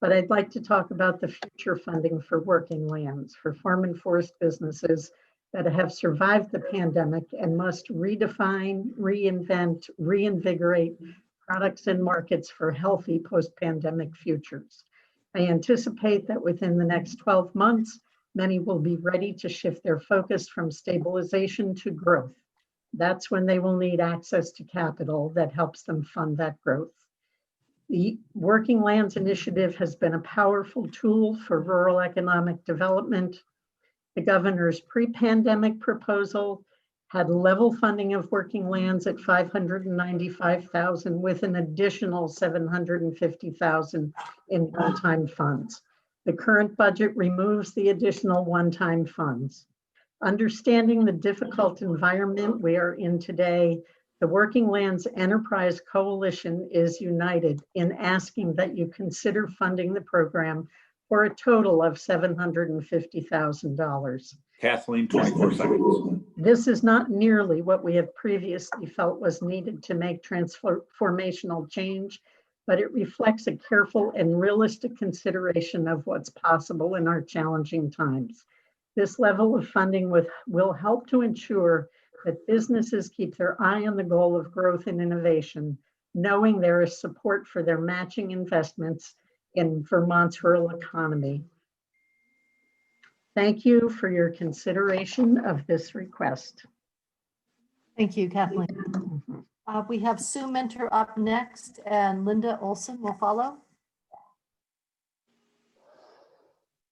But I'd like to talk about the future funding for Working Lands for farm and forest businesses that have survived the pandemic and must redefine, reinvent, reinvigorate products and markets for healthy post-pandemic futures. I anticipate that within the next 12 months, many will be ready to shift their focus from stabilization to growth. That's when they will need access to capital that helps them fund that growth. The Working Lands Initiative has been a powerful tool for rural economic development. The governor's pre-pandemic proposal had level funding of Working Lands at $595,000 with an additional $750,000 in one-time funds. The current budget removes the additional one-time funds. Understanding the difficult environment we are in today, the Working Lands Enterprise Coalition is united in asking that you consider funding the program for a total of $750,000. Kathleen, 24 seconds. This is not nearly what we have previously felt was needed to make transformational change, but it reflects a careful and realistic consideration of what's possible in our challenging times. This level of funding will help to ensure that businesses keep their eye on the goal of growth and innovation, knowing there is support for their matching investments in Vermont's rural economy. Thank you for your consideration of this request. Thank you, Kathleen. We have Sue Minter up next, and Linda Olson will follow.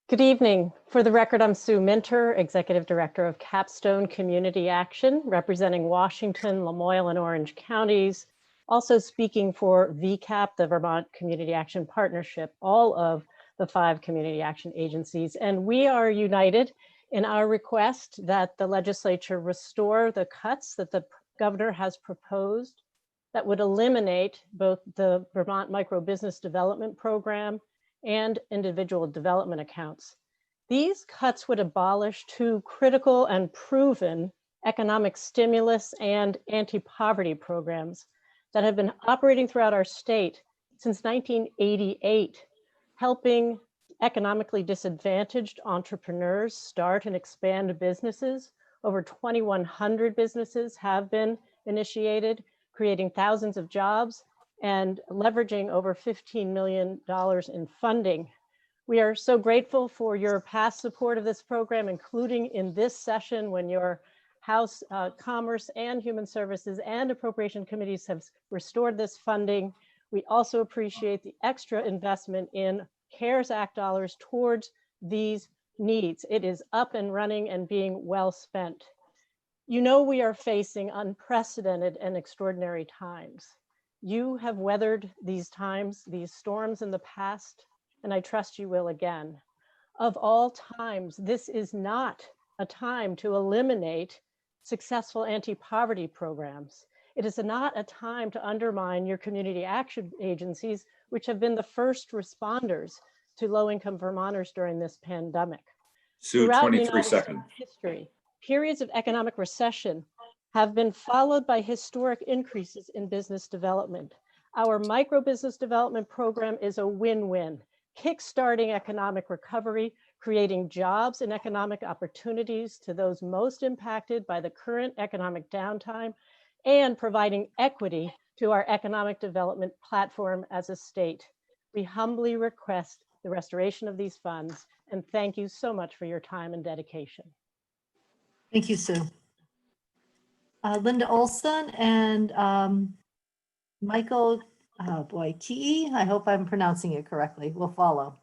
Good evening. For the record, I'm Sue Minter, Executive Director of Capstone Community Action, representing Washington, Lamoille, and Orange counties. Also speaking for VCAP, the Vermont Community Action Partnership, all of the 5 community action agencies. And we are united in our request that the legislature restore the cuts that the governor has proposed that would eliminate both the Vermont Micro Business Development Program and individual development accounts. These cuts would abolish 2 critical and proven economic stimulus and anti-poverty programs that have been operating throughout our state since 1988, helping economically disadvantaged entrepreneurs start and expand businesses. Over 2,100 businesses have been initiated, creating thousands of jobs and leveraging over $15 million in funding. We are so grateful for your past support of this program, including in this session when your House Commerce and Human Services and Appropriation Committees have restored this funding. We also appreciate the extra investment in CARES Act dollars towards these needs. It is up and running and being well spent. You know, we are facing unprecedented and extraordinary times. You have weathered these times, these storms in the past, and I trust you will again. Of all times, this is not a time to eliminate successful anti-poverty programs. It is not a time to undermine your community action agencies, which have been the first responders to low-income Vermonters during this pandemic. Sue, Throughout 23 United seconds. States history, periods of economic recession have been followed by historic increases in business development. Our micro business development program is a win-win, kickstarting economic recovery, creating jobs and economic opportunities to those most impacted by the current economic downtime, and providing equity to our economic development platform as a state. We humbly request the restoration of these funds, and thank you so much for your time and dedication. Thank you, Sue. Linda Olson and Michael, oh boy, Key, I hope I'm pronouncing it correctly, will follow.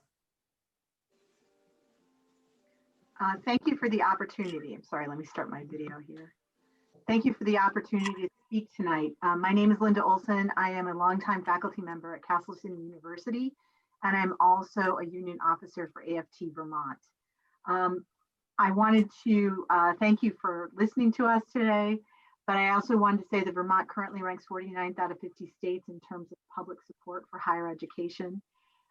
Thank you for the opportunity. I'm sorry, let me start my video here. Thank you for the opportunity to speak tonight. My name is Linda Olson. I am a longtime faculty member at Castleton University, and I'm also a union officer for AFT Vermont. I wanted to thank you for listening to us today, but I also wanted to say that Vermont currently ranks 49th out of 50 states in terms of public support for higher education.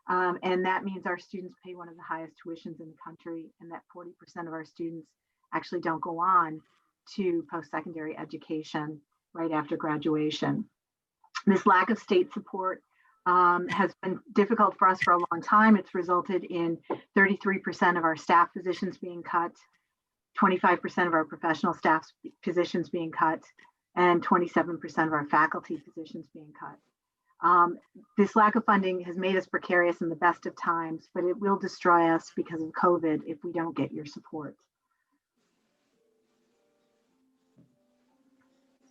And that means our students pay one of the highest tuitions in the country, and that 40% of our students actually don't go on to post-secondary education right after graduation. This lack of state support has been difficult for us for a long time. It's resulted in 33% of our staff positions being cut, 25% of our professional staff positions being cut, and 27% of our faculty positions being cut. This lack of funding has made us precarious in the best of times, but it will destroy us because of COVID if we don't get your support.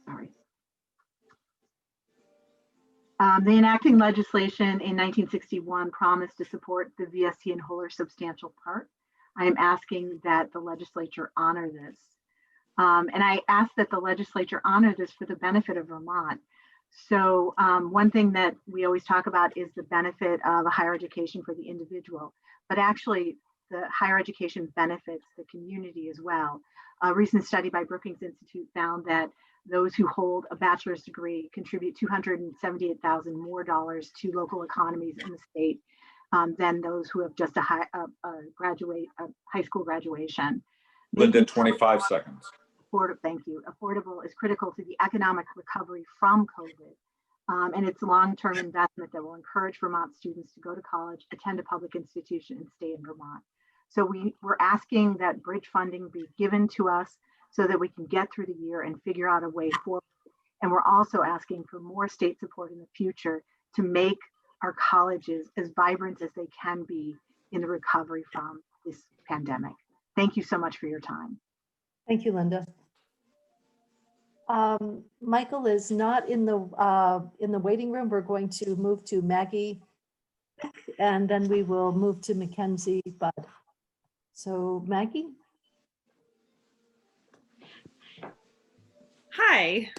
Sorry. The enacting legislation in 1961 promised to support the VST in whole or substantial part. I am asking that the legislature honor this. And I ask that the legislature honor this for the benefit of Vermont. So one thing that we always talk about is the benefit of a higher education for the individual, but actually the higher education benefits the community as well. A recent study by Brookings Institute found that those who hold a bachelor's degree contribute $278,000 more to local economies in the state than those who have just a high school graduation. Linda, 25 seconds. Thank you. Affordable is critical to the economic recovery from COVID, and it's a long-term investment that will encourage Vermont students to go to college, attend a public institution, and stay in Vermont. So we're asking that bridge funding be given to us so that we can get through the year and figure out a way forward. And we're also asking for more state support in the future to make our colleges as vibrant as they can be in the recovery from this pandemic. Thank you so much for your time. Thank you, Linda. Michael is not in the waiting room. We're going to move to Maggie, and then we will move to Mackenzie Budd. So Maggie. Hi.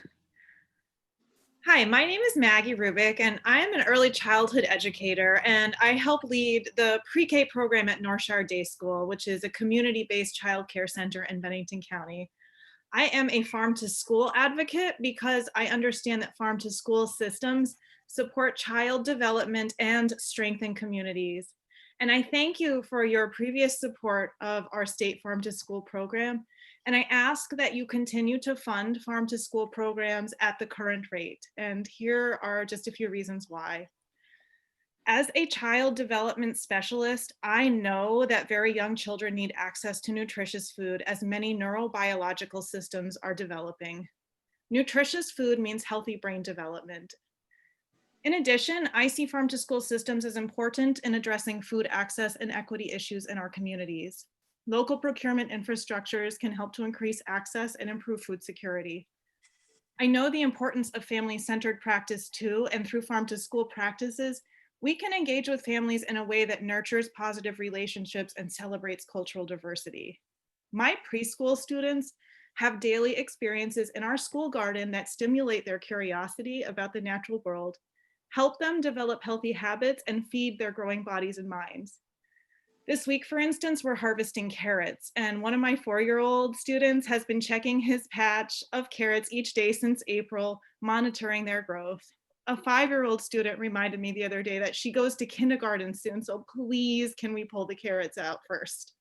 Hi, my name is Maggie Rubik, and I am an early childhood educator, and I help lead the pre-K program at Northshire Day School, which is a community-based child care center in Bennington County. I am a farm-to-school advocate because I understand that farm-to-school systems support child development and strengthen communities. And I thank you for your previous support of our state farm-to-school program. And I ask that you continue to fund farm-to-school programs at the current rate. And here are just a few reasons why. As a child development specialist, I know that very young children need access to nutritious food as many neurobiological systems are developing. Nutritious food means healthy brain development. In addition, I see farm-to-school systems as important in addressing food access and equity issues in our communities. Local procurement infrastructures can help to increase access and improve food security. I know the importance of family-centered practice too, and through farm-to-school practices, we can engage with families in a way that nurtures positive relationships and celebrates cultural diversity. My preschool students have daily experiences in our school garden that stimulate their curiosity about the natural world, help them develop healthy habits, and feed their growing bodies and minds. This week, for instance, we're harvesting carrots, and one of my 4-year-old students has been checking his patch of carrots each day since April, monitoring their growth. A 5-year-old student reminded me the other day that she goes to kindergarten soon, so please, can we pull the carrots out first?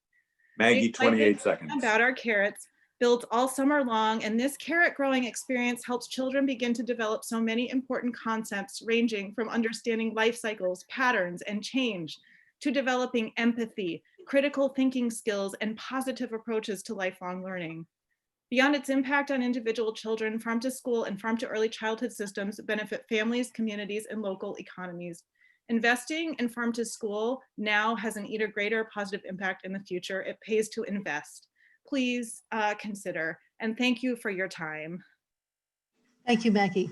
Maggie, 28 seconds. About our carrots builds all summer long, and this carrot growing experience helps children begin to develop so many important concepts ranging from understanding life cycles, patterns, and change, to developing empathy, critical thinking skills, and positive approaches to lifelong learning. Beyond its impact on individual children, farm to school and farm to early childhood systems benefit families, communities, and local economies. Investing in farm to school now has an even greater positive impact in the future. It pays to invest. Please consider, and thank you for your time. Thank you, Maggie.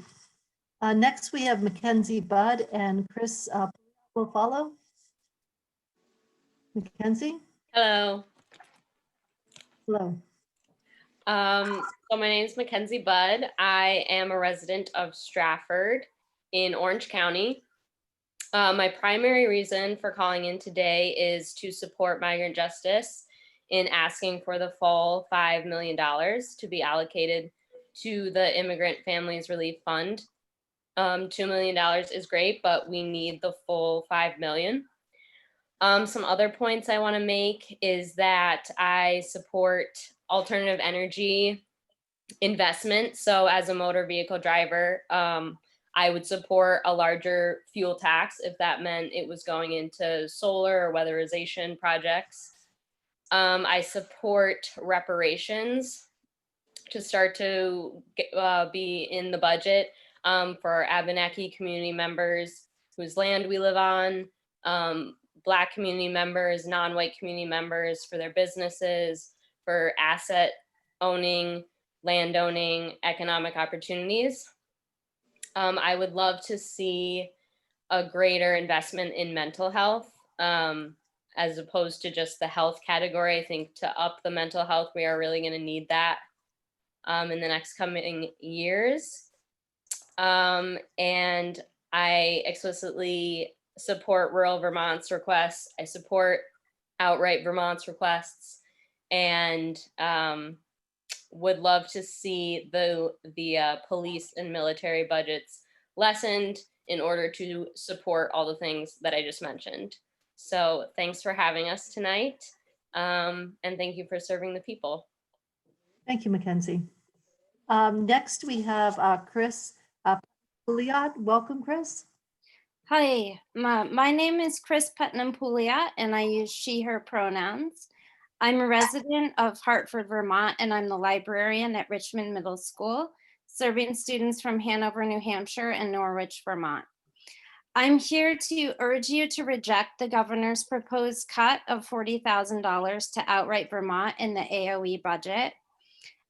Next, we have Mackenzie Budd and Chris will follow. Mackenzie? Hello. Hello. So my name is Mackenzie Budd. I am a resident of Stratford in Orange County. My primary reason for calling in today is to support migrant justice in asking for the full $5 million to be allocated to the Immigrant Families Relief Fund. $2 million is great, but we need the full $5 million. Some other points I want to make is that I support alternative energy investment. So as a motor vehicle driver, I would support a larger fuel tax if that meant it was going into solar or weatherization projects. I support reparations to start to be in the budget for Abenaki community members whose land we live on, Black community members, non-white community members for their businesses, for asset owning, land owning, economic opportunities. I would love to see a greater investment in mental health as opposed to just the health category. I think to up the mental health, we are really going to need that in the next coming years. And I explicitly support rural Vermont's requests. I support outright Vermont's requests, and would love to see the police and military budgets lessened in order to support all the things that I just mentioned. So thanks for having us tonight, and thank you for serving the people. Thank you, Mackenzie. Next, we have Chris Pouliot. Welcome, Chris. Hi, my name is Chris Putnam Pouliot, and I use she, her pronouns. I'm a resident of Hartford, Vermont, and I'm the librarian at Richmond Middle School, serving students from Hanover, New Hampshire, and Norwich, Vermont. I'm here to urge you to reject the governor's proposed cut of $40,000 to Outright Vermont in the AOE budget.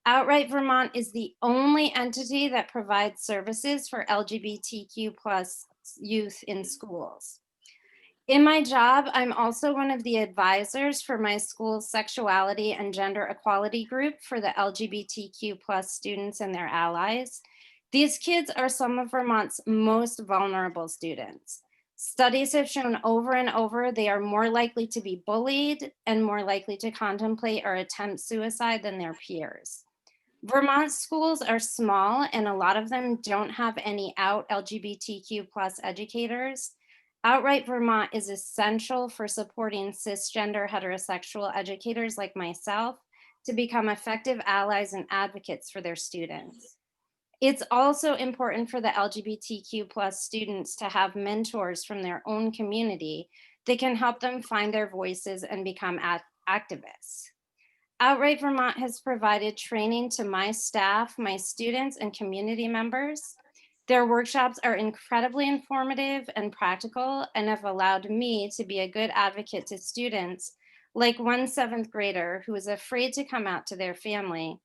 Outright Vermont is the only entity that provides services for LGBTQ+ youth in schools. In my job, I'm also one of the advisors for my school's sexuality and gender equality group for the LGBTQ+ students and their allies. These kids are some of Vermont's most vulnerable students. Studies have shown over and over they are more likely to be bullied and more likely to contemplate or attempt suicide than their peers. Vermont schools are small, and a lot of them don't have any out LGBTQ+ educators. Outright Vermont is essential for supporting cisgender heterosexual educators like myself to become effective allies and advocates for their students. It's also important for the LGBTQ+ students to have mentors from their own community that can help them find their voices and become activists. Outright Vermont has provided training to my staff, my students, and community members. Their workshops are incredibly informative and practical and have allowed me to be a good advocate to students, like one 7th grader who is afraid to come out to their family,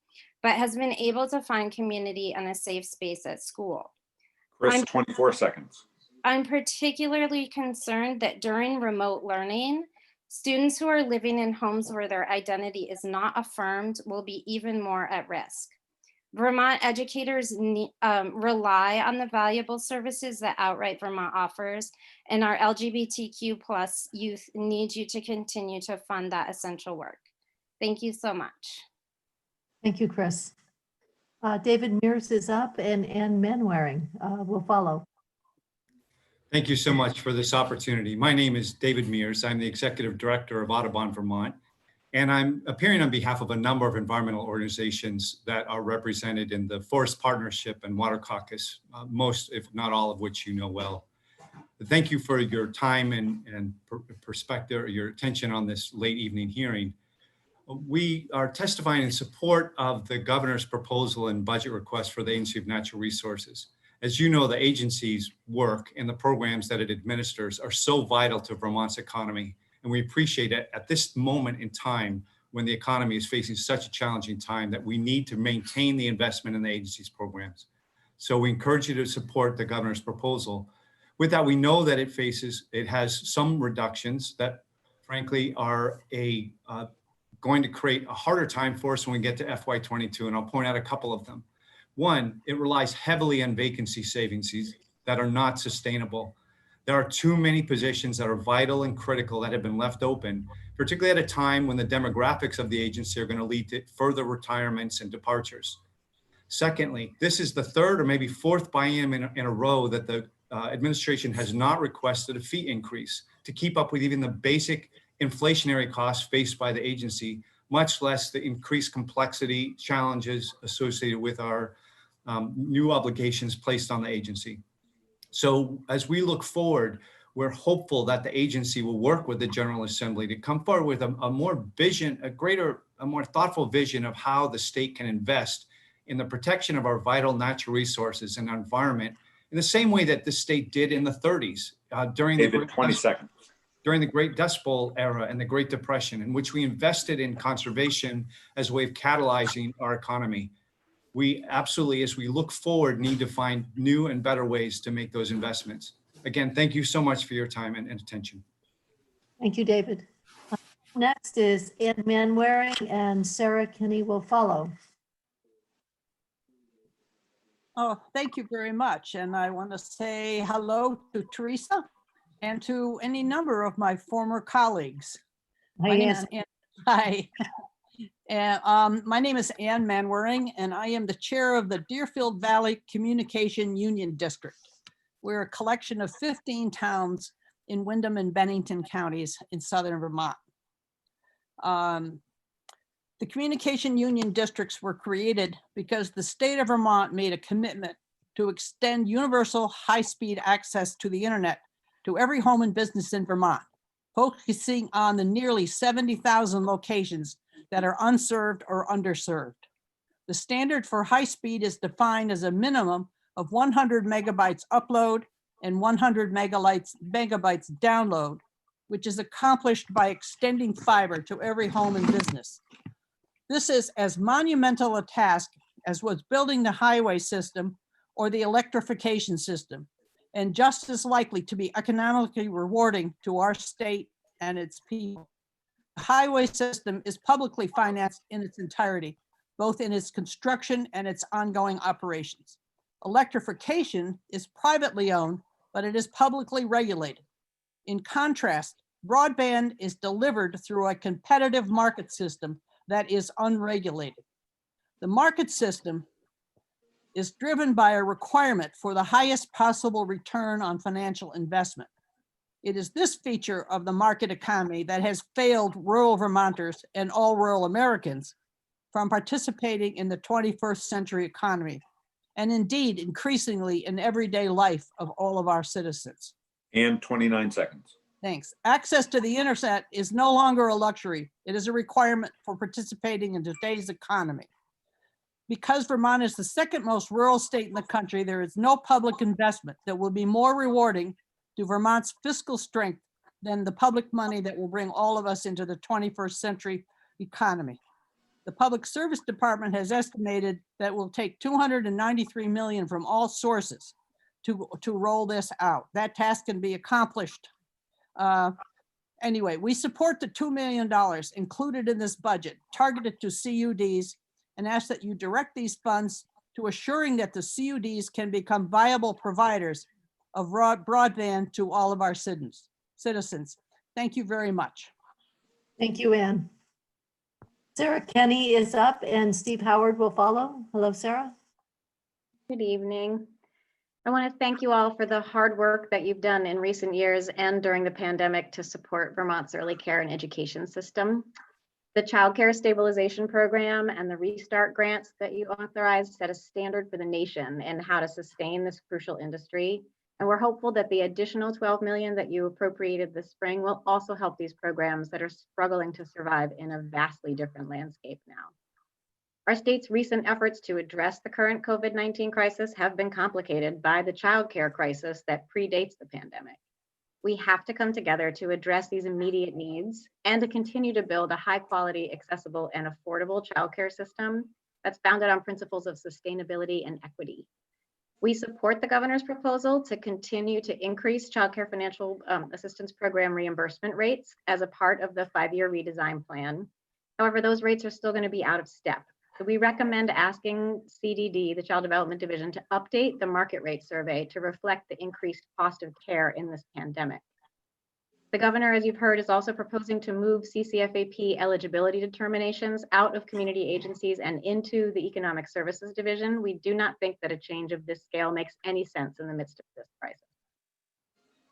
but has been able to find community and a safe space at school. Chris, 24 seconds. I'm particularly concerned that during remote learning, students who are living in homes where their identity is not affirmed will be even more at risk. Vermont educators rely on the valuable services that Outright Vermont offers, and our LGBTQ+ youth need you to continue to fund that essential work. Thank you so much. Thank you, Chris. David Mears is up, and Ann Manwaring will follow. Thank you so much for this opportunity. My name is David Mears. I'm the Executive Director of Audubon, Vermont, and I'm appearing on behalf of a number of environmental organizations that are represented in the Forest Partnership and Water Caucus, most, if not all of which you know well. Thank you for your time and perspective, your attention on this late evening hearing. We are testifying in support of the governor's proposal and budget request for the Agency of Natural Resources. As you know, the agency's work and the programs that it administers are so vital to Vermont's economy. And we appreciate it at this moment in time when the economy is facing such a challenging time that we need to maintain the investment in the agency's programs. So we encourage you to support the governor's proposal. With that, we know that it has some reductions that frankly are going to create a harder time for us when we get to FY22, and I'll point out a couple of them. One, it relies heavily on vacancy savings that are not sustainable. There are too many positions that are vital and critical that have been left open, particularly at a time when the demographics of the agency are going to lead to further retirements and departures. Secondly, this is the third or maybe fourth biennium in a row that the administration has not requested a fee increase to keep up with even the basic inflationary costs faced by the agency, much less the increased complexity challenges associated with our new obligations placed on the agency. So as we look forward, we're hopeful that the agency will work with the General Assembly to come forward with a more thoughtful vision of how the state can invest in the protection of our vital natural resources and environment in the same way that the state did in the 30s during the Great Dust Bowl era and the Great Depression, in which we invested in conservation as a way of catalyzing our economy. We absolutely, as we look forward, need to find new and better ways to make those investments. Again, thank you so much for your time and attention. Thank you, David. Next is Ann Manwaring, and Sarah Kinney will follow. Oh, thank you very much. And I want to say hello to Teresa and to any number of my former colleagues. My name is Ann. Hi. And, my name is Ann Manwaring, and I am the chair of the Deerfield Valley Communication Union District. We're a collection of 15 towns in Windham and Bennington counties in southern Vermont. The communication union districts were created because the state of Vermont made a commitment to extend universal high-speed access to the internet to every home and business in Vermont, focusing on the nearly 70,000 locations that are unserved or underserved. The standard for high speed is defined as a minimum of 100 megabytes upload and 100 megabytes download, which is accomplished by extending fiber to every home and business. This is as monumental a task as was building the highway system or the electrification system, and just as likely to be economically rewarding to our state and its people. The highway system is publicly financed in its entirety, both in its construction and its ongoing operations. Electrification is privately owned, but it is publicly regulated. In contrast, broadband is delivered through a competitive market system that is unregulated. The market system is driven by a requirement for the highest possible return on financial investment. It is this feature of the market economy that has failed rural Vermonters and all rural Americans from participating in the 21st century economy, and indeed increasingly in everyday life of all of our citizens. And 29 seconds. Thanks. Access to the internet is no longer a luxury. It is a requirement for participating in today's economy. Because Vermont is the second most rural state in the country, there is no public investment that will be more rewarding to Vermont's fiscal strength than the public money that will bring all of us into the 21st century economy. The Public Service Department has estimated that it will take $293 million from all sources to roll this out. That task can be accomplished. Anyway, we support the $2 million included in this budget targeted to CUDs and ask that you direct these funds to assuring that the CUDs can become viable providers of broadband to all of our citizens. Thank you very much. Thank you, Ann. Sarah Kenny is up and Steve Howard will follow. Hello, Sarah. Good evening. I want to thank you all for the hard work that you've done in recent years and during the pandemic to support Vermont's early care and education system. The Child Care Stabilization Program and the Restart grants that you authorized set a standard for the nation in how to sustain this crucial industry And we're hopeful that the additional 12 million that you appropriated this spring will also help these programs that are struggling to survive in a vastly different landscape now. Our state's recent efforts to address the current COVID-19 crisis have been complicated by the childcare crisis that predates the pandemic. We have to come together to address these immediate needs and to continue to build a high quality, accessible, and affordable childcare system that's founded on principles of sustainability and equity. We support the governor's proposal to continue to increase childcare financial assistance program reimbursement rates as a part of the 5-year redesign plan. However, those rates are still going to be out of step. So we recommend asking CDD, the Child Development Division, to update the market rate survey to reflect the increased cost of care in this pandemic. The governor, as you've heard, is also proposing to move CCFAP eligibility determinations out of community agencies and into the Economic Services Division. We do not think that a change of this scale makes any sense in the midst of this crisis.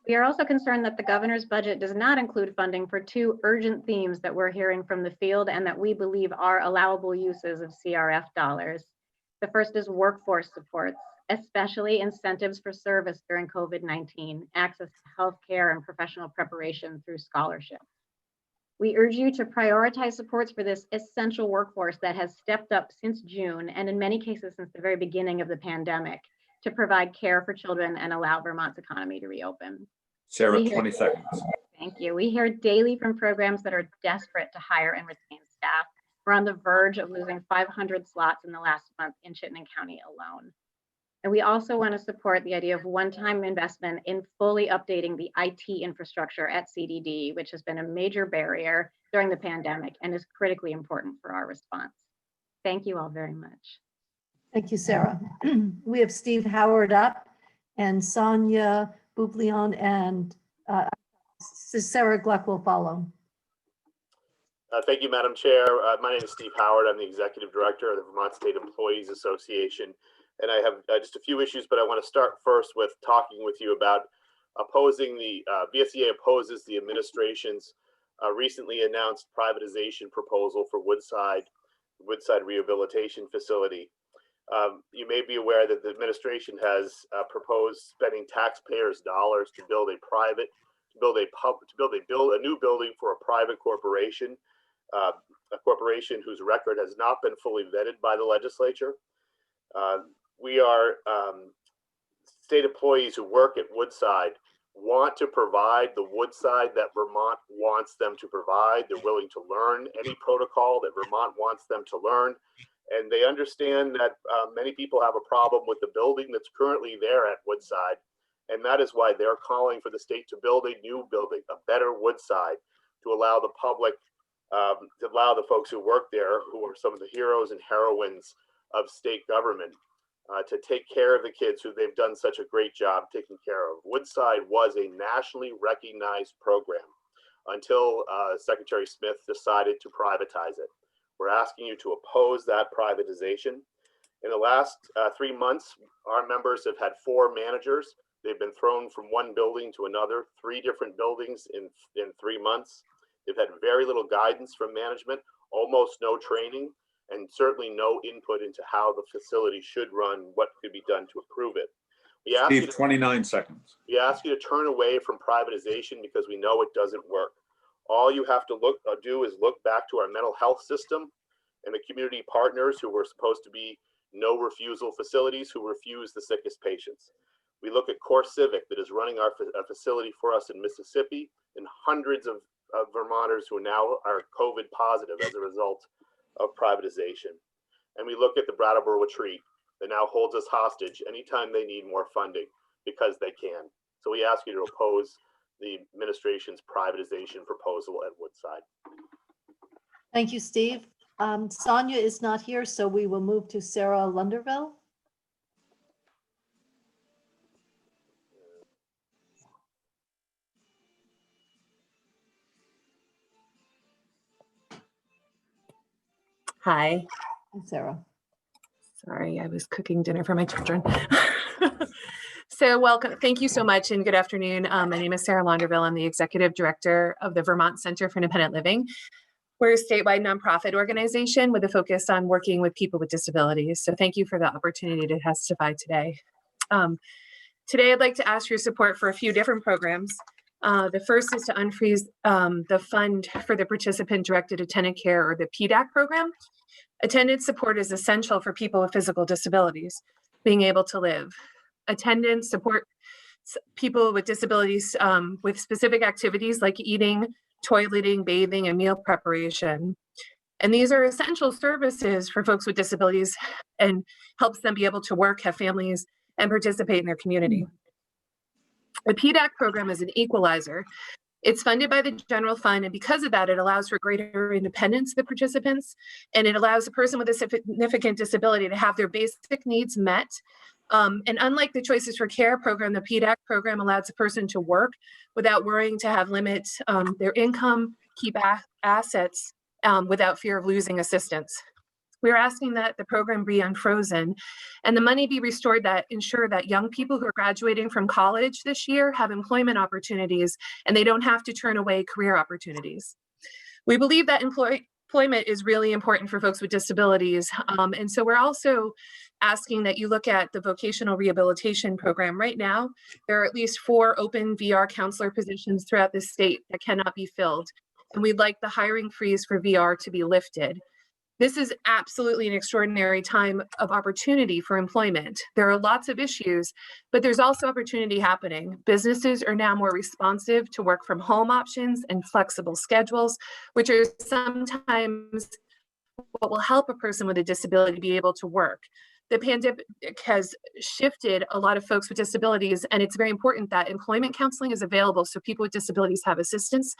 We are also concerned that the governor's budget does not include funding for 2 urgent themes that we're hearing from the field and that we believe are allowable uses of CRF dollars. The first is workforce supports, especially incentives for service during COVID-19, access to healthcare and professional preparation through scholarships. We urge you to prioritize supports for this essential workforce that has stepped up since June, and in many cases since the very beginning of the pandemic, to provide care for children and allow Vermont's economy to reopen. Sarah, 20 seconds. Thank you. We hear daily from programs that are desperate to hire and retain staff. We're on the verge of losing 500 slots in the last month in Chittenden County alone. And we also want to support the idea of one-time investment in fully updating the IT infrastructure at CDD, which has been a major barrier during the pandemic and is critically important for our response. Thank you all very much. Thank you, Sarah. We have Steve Howard up and Sonia Boublion and Sarah Gluck will follow. Thank you, Madam Chair. My name is Steve Howard. I'm the Executive Director of the Vermont State Employees Association. And I have just a few issues, but I want to start first with talking with you about opposing the, VSEA opposes the administration's recently announced privatization proposal for Woodside Rehabilitation Facility. You may be aware that the administration has proposed spending taxpayers' dollars to build a new building for a private corporation, a corporation whose record has not been fully vetted by the legislature. We are state employees who work at Woodside want to provide the Woodside that Vermont wants them to provide. They're willing to learn any protocol that Vermont wants them to learn. And they understand that many people have a problem with the building that's currently there at Woodside. And that is why they're calling for the state to build a new building, a better Woodside, to allow the public, to allow the folks who work there, who are some of the heroes and heroines of state government, to take care of the kids who they've done such a great job taking care of. Woodside was a nationally recognized program until Secretary Smith decided to privatize it. We're asking you to oppose that privatization. In the last 3 months, our members have had 4 managers. They've been thrown from one building to another, 3 different buildings in 3 months. They've had very little guidance from management, almost no training, and certainly no input into how the facility should run, what could be done to improve it. We ask Steve, you to, 29 seconds. We ask you to turn away from privatization because we know it doesn't work. All you have to do is look back to our mental health system and the community partners who were supposed to be no refusal facilities who refuse the sickest patients. We look at Core Civic that is running our facility for us in Mississippi, and hundreds of Vermonters who now are COVID positive as a result of privatization. And we look at the Brattleboro Retreat that now holds us hostage anytime they need more funding because they can. So we ask you to oppose the administration's privatization proposal at Woodside. Thank you, Steve. Sonia is not here, so we will move to Sarah Lunderville. Hi. Hi, Sarah. Sorry, I was cooking dinner for my children. So welcome. Thank you so much and good afternoon. My name is Sarah Launderville. I'm the Executive Director of the Vermont Center for Independent Living. We're a statewide nonprofit organization with a focus on working with people with disabilities. So thank you for the opportunity to testify today. Today, I'd like to ask your support for a few different programs. The first is to unfreeze the fund for the participant-directed attendant care, or the PDAC program. Attendance support is essential for people with physical disabilities being able to live. Attendance support people with disabilities with specific activities like eating, toileting, bathing, and meal preparation. And these are essential services for folks with disabilities and helps them be able to work, have families, and participate in their community. The PDAC program is an equalizer. It's funded by the general fund, and because of that, it allows for greater independence of the participants, and it allows a person with a significant disability to have their basic needs met. And unlike the Choices for Care program, the PDAC program allows a person to work without worrying to have limit their income, keep assets without fear of losing assistance. We're asking that the program be unfrozen and the money be restored that ensure that young people who are graduating from college this year have employment opportunities and they don't have to turn away career opportunities. We believe that employment is really important for folks with disabilities. And so we're also asking that you look at the vocational rehabilitation program. Right now, there are at least 4 open VR counselor positions throughout the state that cannot be filled. And we'd like the hiring freeze for VR to be lifted. This is absolutely an extraordinary time of opportunity for employment. There are lots of issues, but there's also opportunity happening. Businesses are now more responsive to work from home options and flexible schedules, which are sometimes what will help a person with a disability be able to work. The pandemic has shifted a lot of folks with disabilities, and it's very important that employment counseling is available so people with disabilities have assistance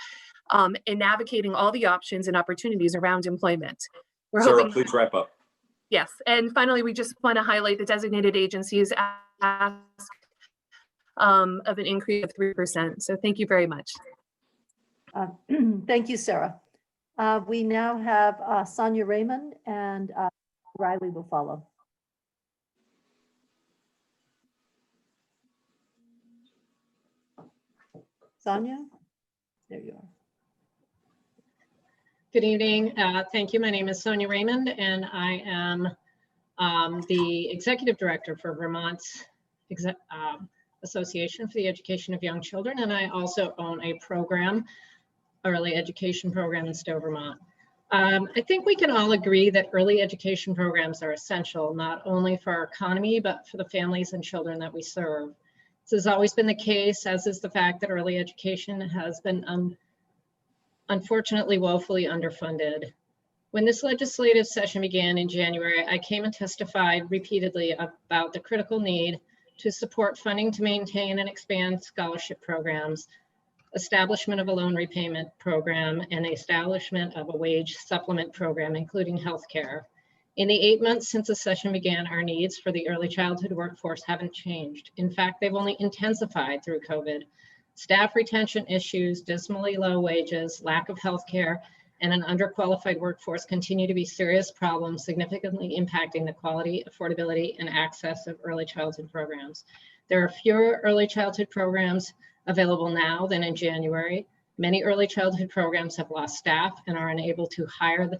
in navigating all the options and opportunities around employment. We're Sarah, hoping, please wrap up. yes. And finally, we just want to highlight the designated agencies ask of an increase of 3%. So thank you very much. Thank you, Sarah. We now have Sonia Raymond, and Riley will follow. Sonia, there you are. Good evening. Thank you. My name is Sonia Raymond, and I am the Executive Director for Vermont's Association for the Education of Young Children, and I also own a program, early education program in Stowe, Vermont. I think we can all agree that early education programs are essential, not only for our economy, but for the families and children that we serve. This has always been the case, as is the fact that early education has been unfortunately woefully underfunded. When this legislative session began in January, I came and testified repeatedly about the critical need to support funding to maintain and expand scholarship programs, establishment of a loan repayment program, and the establishment of a wage supplement program, including healthcare. In the 8 months since the session began, our needs for the early childhood workforce haven't changed. In fact, they've only intensified through COVID. Staff retention issues, dismally low wages, lack of health care, and an underqualified workforce continue to be serious problems, significantly impacting the quality, affordability, and access of early childhood programs. There are fewer early childhood programs available now than in January. Many early childhood programs have lost staff and are unable to hire the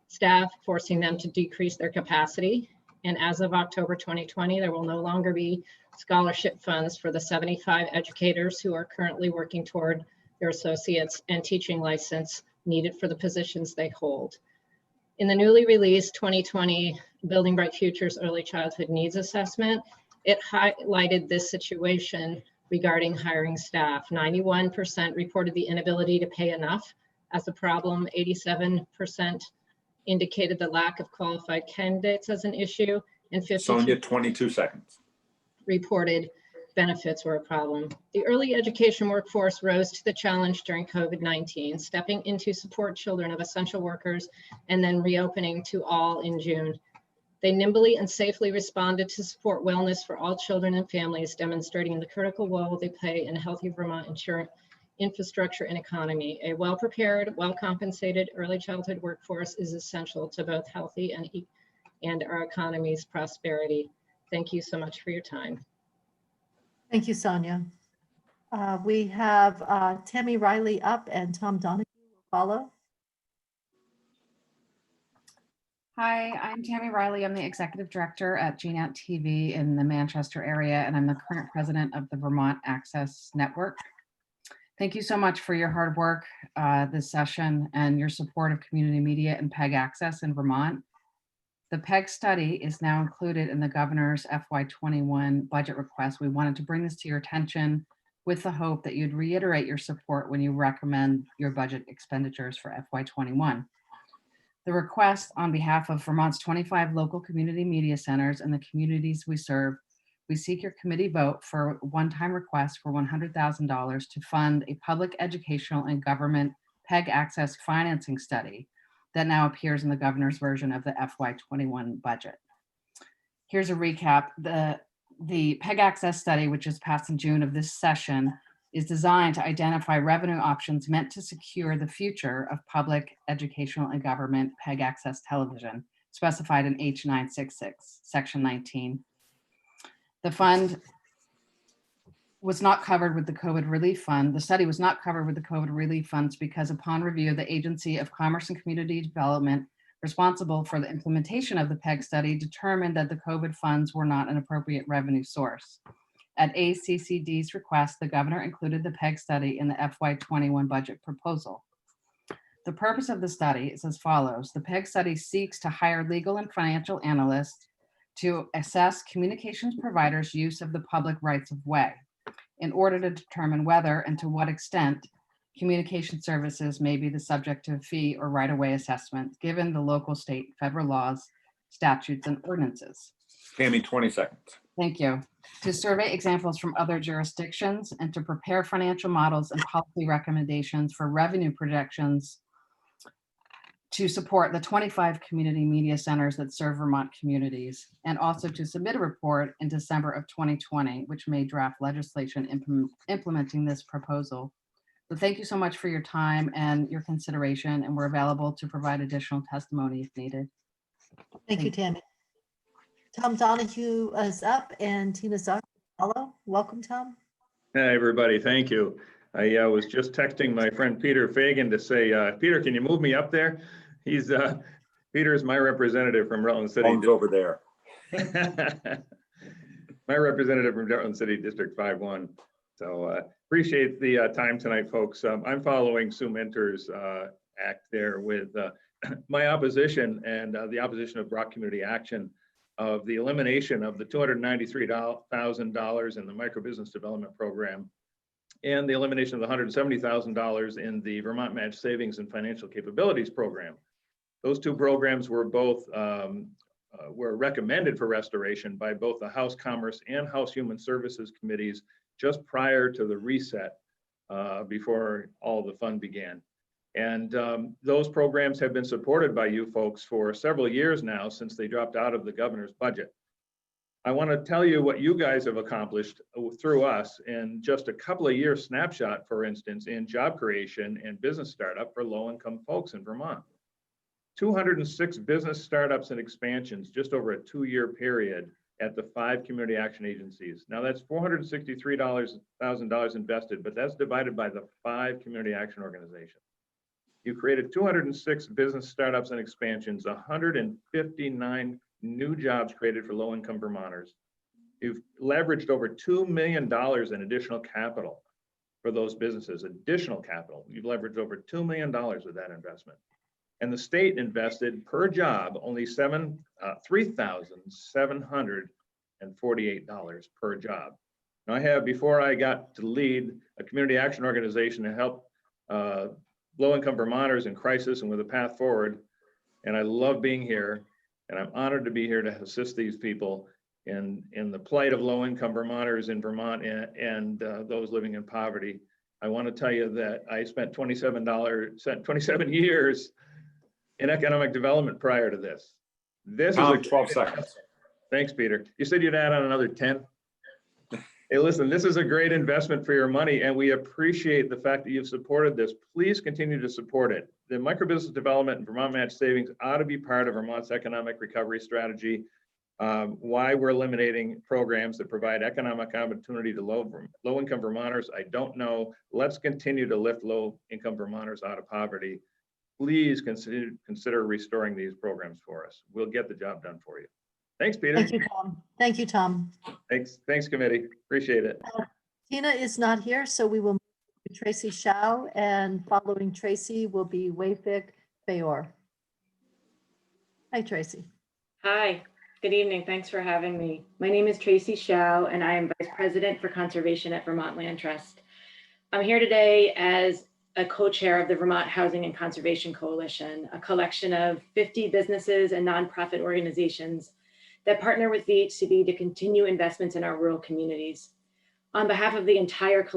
staff, forcing them to decrease their capacity. And as of October 2020, there will no longer be scholarship funds for the 75 educators who are currently working toward their associates and teaching license needed for the positions they hold. In the newly released 2020 Building Bright Futures Early Childhood Needs Assessment, it highlighted this situation regarding hiring staff. 91% reported the inability to pay enough as a problem. 87% indicated the lack of qualified candidates as an issue, and 52% Sonia, 22 seconds. reported benefits were a problem. The early education workforce rose to the challenge during COVID-19, stepping in to support children of essential workers and then reopening to all in June. They nimbly and safely responded to support wellness for all children and families, demonstrating the critical role they play in a healthy Vermont infrastructure and economy. A well-prepared, well-compensated early childhood workforce is essential to both healthy and our economy's prosperity. Thank you so much for your time. Thank you, Sonia. We have Tammy Riley up, and Tom Donahue will follow. Hi, I'm Tammy Riley. I'm the Executive Director at GNAT TV in the Manchester area, and I'm the current president of the Vermont Access Network. Thank you so much for your hard work this session and your support of community media and PEG Access in Vermont. The PEG study is now included in the governor's FY21 budget request. We wanted to bring this to your attention with the hope that you'd reiterate your support when you recommend your budget expenditures for FY21. The request on behalf of Vermont's 25 local community media centers and the communities we serve, we seek your committee vote for a one-time request for $100,000 to fund a public educational and government PEG access financing study that now appears in the governor's version of the FY21 budget. Here's a recap. The PEG access study, which is passed in June of this session, is designed to identify revenue options meant to secure the future of public educational and government PEG access television, specified in H966, section 19. The fund was not covered with the COVID relief fund. The study was not covered with the COVID relief funds because upon review, the Agency of Commerce and Community Development responsible for the implementation of the PEG study determined that the COVID funds were not an appropriate revenue source. At ACCD's request, the governor included the PEG study in the FY21 budget proposal. The purpose of the study is as follows. The PEG study seeks to hire legal and financial analysts to assess communications providers' use of the public rights of way in order to determine whether and to what extent communication services may be the subject of fee or right-of-way assessment, given the local, state, federal laws, statutes, and ordinances. Tammy, 20 seconds. Thank you. To survey examples from other jurisdictions and to prepare financial models and policy recommendations for revenue projections to support the 25 community media centers that serve Vermont communities, and also to submit a report in December of 2020, which may draft legislation implementing this proposal. So thank you so much for your time and your consideration, and we're available to provide additional testimony if needed. Thank you, Tammy. Tom Donahue is up and Tina Zuck. Hello, welcome, Tom. Hey, everybody, thank you. I was just texting my friend Peter Fagan to say, Peter, can you move me up there? Peter is my representative from Rutland City. Phone's over there. My representative from Rutland City District 5-1. So appreciate the time tonight, folks. I'm following Sue Minter's act there with my opposition and the opposition of Brock Community Action of the elimination of the $293,000 in the microbusiness development program and the elimination of the $170,000 in the Vermont Match Savings and Financial Capabilities program. Those two programs were both were recommended for restoration by both the House Commerce and House Human Services committees just prior to the reset before all the fun began. And those programs have been supported by you folks for several years now since they dropped out of the governor's budget. I want to tell you what you guys have accomplished through us in just a couple of years snapshot, for instance, in job creation and business startup for low-income folks in Vermont. 206 business startups and expansions just over a 2-year period at the 5 community action agencies. Now that's $463,000 invested, but that's divided by the 5 community action organizations. You created 206 business startups and expansions, 159 new jobs created for low-income Vermonters. You've leveraged over $2 million in additional capital for those businesses, additional capital. You've leveraged over $2 million with that investment. And the state invested per job only $3,748 per job. Now I have, before I got to lead a community action organization to help low-income Vermonters in crisis and with a path forward. And I love being here, and I'm honored to be here to assist these people in the plight of low-income Vermonters in Vermont and those living in poverty. I want to tell you that I spent 27 years in economic development prior to this. This Tom, is 12 seconds. Thanks, Peter. You said you'd add on another 10. Hey, listen, this is a great investment for your money, and we appreciate the fact that you've supported this. Please continue to support it. The microbusiness development and Vermont Match Savings ought to be part of Vermont's economic recovery strategy. Why we're eliminating programs that provide economic opportunity to low-income Vermonters, I don't know. Let's continue to lift low-income Vermonters out of poverty. please consider restoring these programs for us. We'll get the job done for you. Thanks, Peter. Thank you, Tom. Thank you, Tom. Thanks, committee. Appreciate it. Tina is not here, so we will move to Tracy Shao, and following Tracy will be Wayfik Bayor. Hi, Tracy. Hi, good evening. Thanks for having me. My name is Tracy Shao, and I am Vice President for Conservation at Vermont Land Trust. I'm here today as a co-chair of the Vermont Housing and Conservation Coalition, a collection of 50 businesses and nonprofit organizations that partner with VHCB to continue investments in our rural communities. On behalf of the entire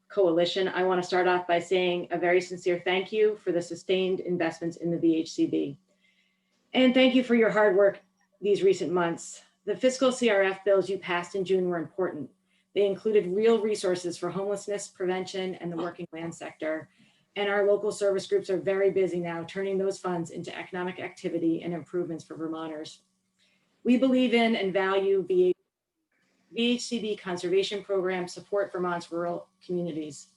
coalition, I want to start off by saying a very sincere thank you for the sustained investments in the VHCB. And thank you for your hard work these recent months. The fiscal CRF bills you passed in June were important. They included real resources for homelessness prevention and the working land sector. And our local service groups are very busy now turning those funds into economic activity and improvements for Vermonters. We believe in and value VHCB conservation programs support Vermont's rural communities.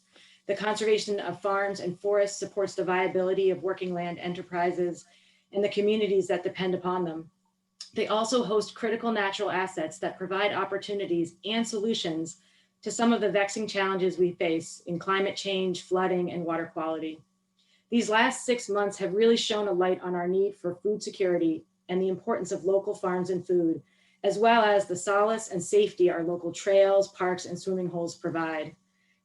The conservation of farms and forests supports the viability of working land enterprises and the communities that depend upon them. They also host critical natural assets that provide opportunities and solutions to some of the vexing challenges we face in climate change, flooding, and water quality. These last 6 months have really shone a light on our need for food security and the importance of local farms and food, as well as the solace and safety our local trails, parks, and swimming holes provide.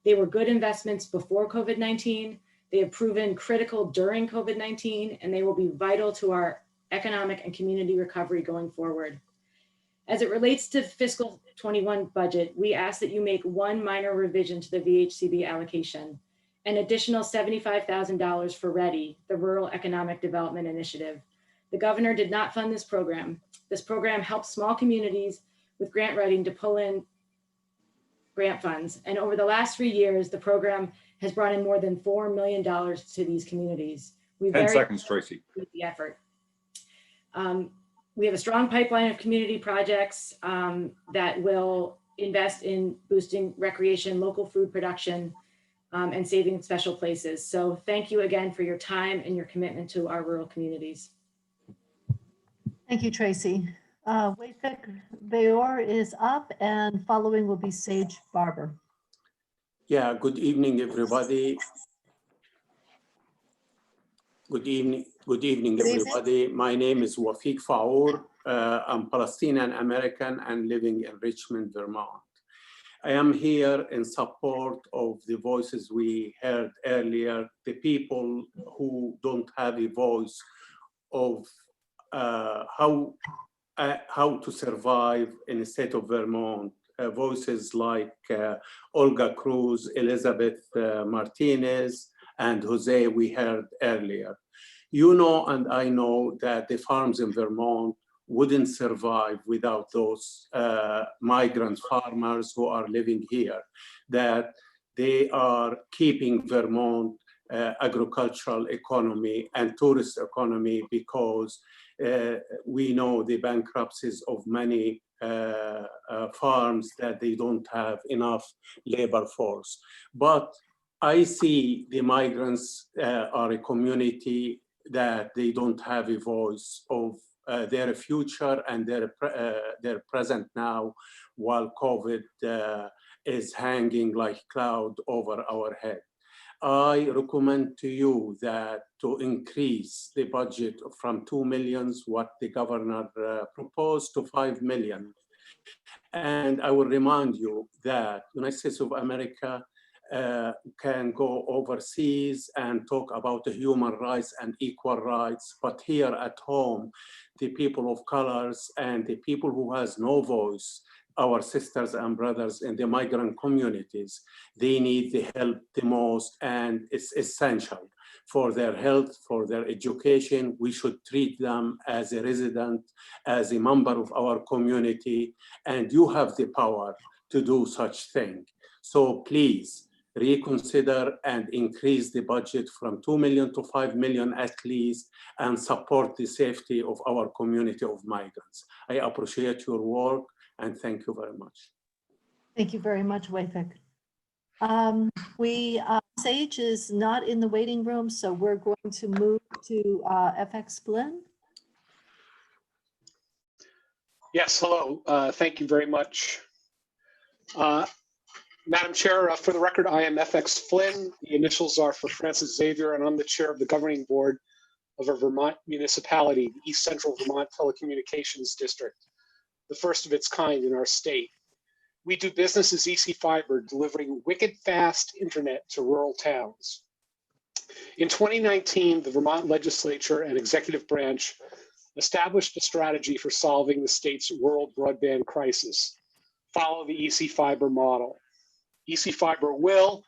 They were good investments before COVID-19. They have proven critical during COVID-19, and they will be vital to our economic and community recovery going forward. As it relates to fiscal 21 budget, we ask that you make one minor revision to the VHCB allocation, an additional $75,000 for READY, the Rural Economic Development Initiative. The governor did not fund this program. This program helps small communities with grant writing to pull in grant funds. And over the last 3 years, the program has brought in more than $4 million to these communities. 10 seconds, Tracy. The effort. We have a strong pipeline of community projects that will invest in boosting recreation, local food production, and saving special places. So thank you again for your time and your commitment to our rural communities. Thank you, Tracy. Wayfik Bayor is up, and following will be Sage Barber. Yeah, good evening, everybody. Good evening, everybody. My name is Wafiq Faour. I'm Palestinian American and living in Richmond, Vermont. I am here in support of the voices we heard earlier, the people who don't have a voice of how to survive in the state of Vermont. Voices like Olga Cruz, Elizabeth Martinez, and Jose we heard earlier. You know, and I know that the farms in Vermont wouldn't survive without those migrant farmers who are living here, that they are keeping Vermont agricultural economy and tourist economy, because we know the bankruptcies of many farms that they don't have enough labor force. But I see the migrants are a community that they don't have a voice of their future and their present now, while COVID is hanging like a cloud over our head. I recommend to you that to increase the budget from 2 million, what the governor proposed, to 5 million. And I will remind you that the United States of America can go overseas and talk about the human rights and equal rights, but here at home, the people of colors and the people who has no voice, our sisters and brothers in the migrant communities, they need the help the most, and it's essential for their health, for their education. We should treat them as a resident, as a member of our community, and you have the power to do such thing. So please reconsider and increase the budget from 2 million to 5 million at least, and support the safety of our community of migrants. I appreciate your work, and thank you very much. Thank you very much, Wayfik. We Sage is not in the waiting room, so we're going to move to FX Flynn. Yes, hello. Thank you very much. Madam Chair, for the record, I am FX Flynn. The initials are for Francis Xavier, and I'm the chair of the governing board of a Vermont municipality, the East Central Vermont Telecommunications District, the first of its kind in our state. We do business as EC Fiber, delivering wicked fast internet to rural towns. In 2019, the Vermont legislature and executive branch established a strategy for solving the state's rural broadband crisis. Follow the EC Fiber model. EC Fiber will,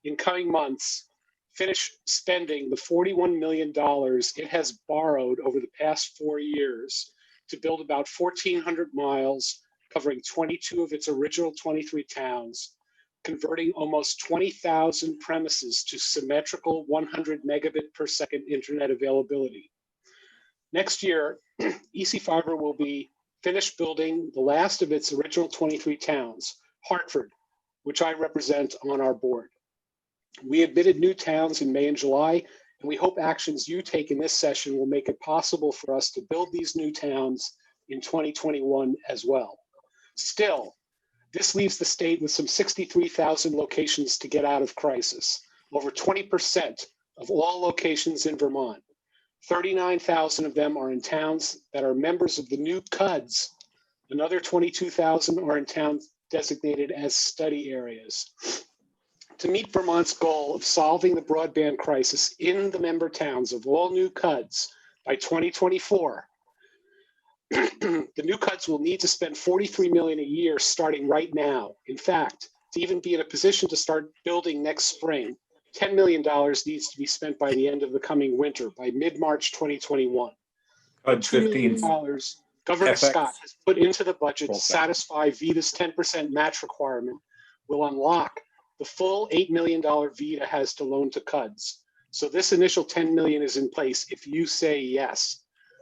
in coming months, finish spending the $41 million it has borrowed over the past 4 years to build about 1,400 miles, covering 22 of its original 23 towns, converting almost 20,000 premises to symmetrical 100 megabit per second internet availability. Next year, EC Fiber will be finished building the last of its original 23 towns, Hartford, which I represent on our board. We admitted new towns in May and July, and we hope actions you take in this session will make it possible for us to build these new towns in 2021 as well. Still, this leaves the state with some 63,000 locations to get out of crisis, over 20% of all locations in Vermont. 39,000 of them are in towns that are members of the new CUDs. Another 22,000 are in towns designated as study areas. To meet Vermont's goal of solving the broadband crisis in the member towns of all new CUDs by 2024, the new CUDs will need to spend $43 million a year starting right now. In fact, to even be in a position to start building next spring, $10 million needs to be spent by the end of the coming winter, by mid-March 2021. CUD 15. Governor FX. Scott has put into the budget to satisfy VITA's 10% match requirement will unlock the full $8 million VITA has to loan to CUDs. So this initial $10 million is in place if you say yes.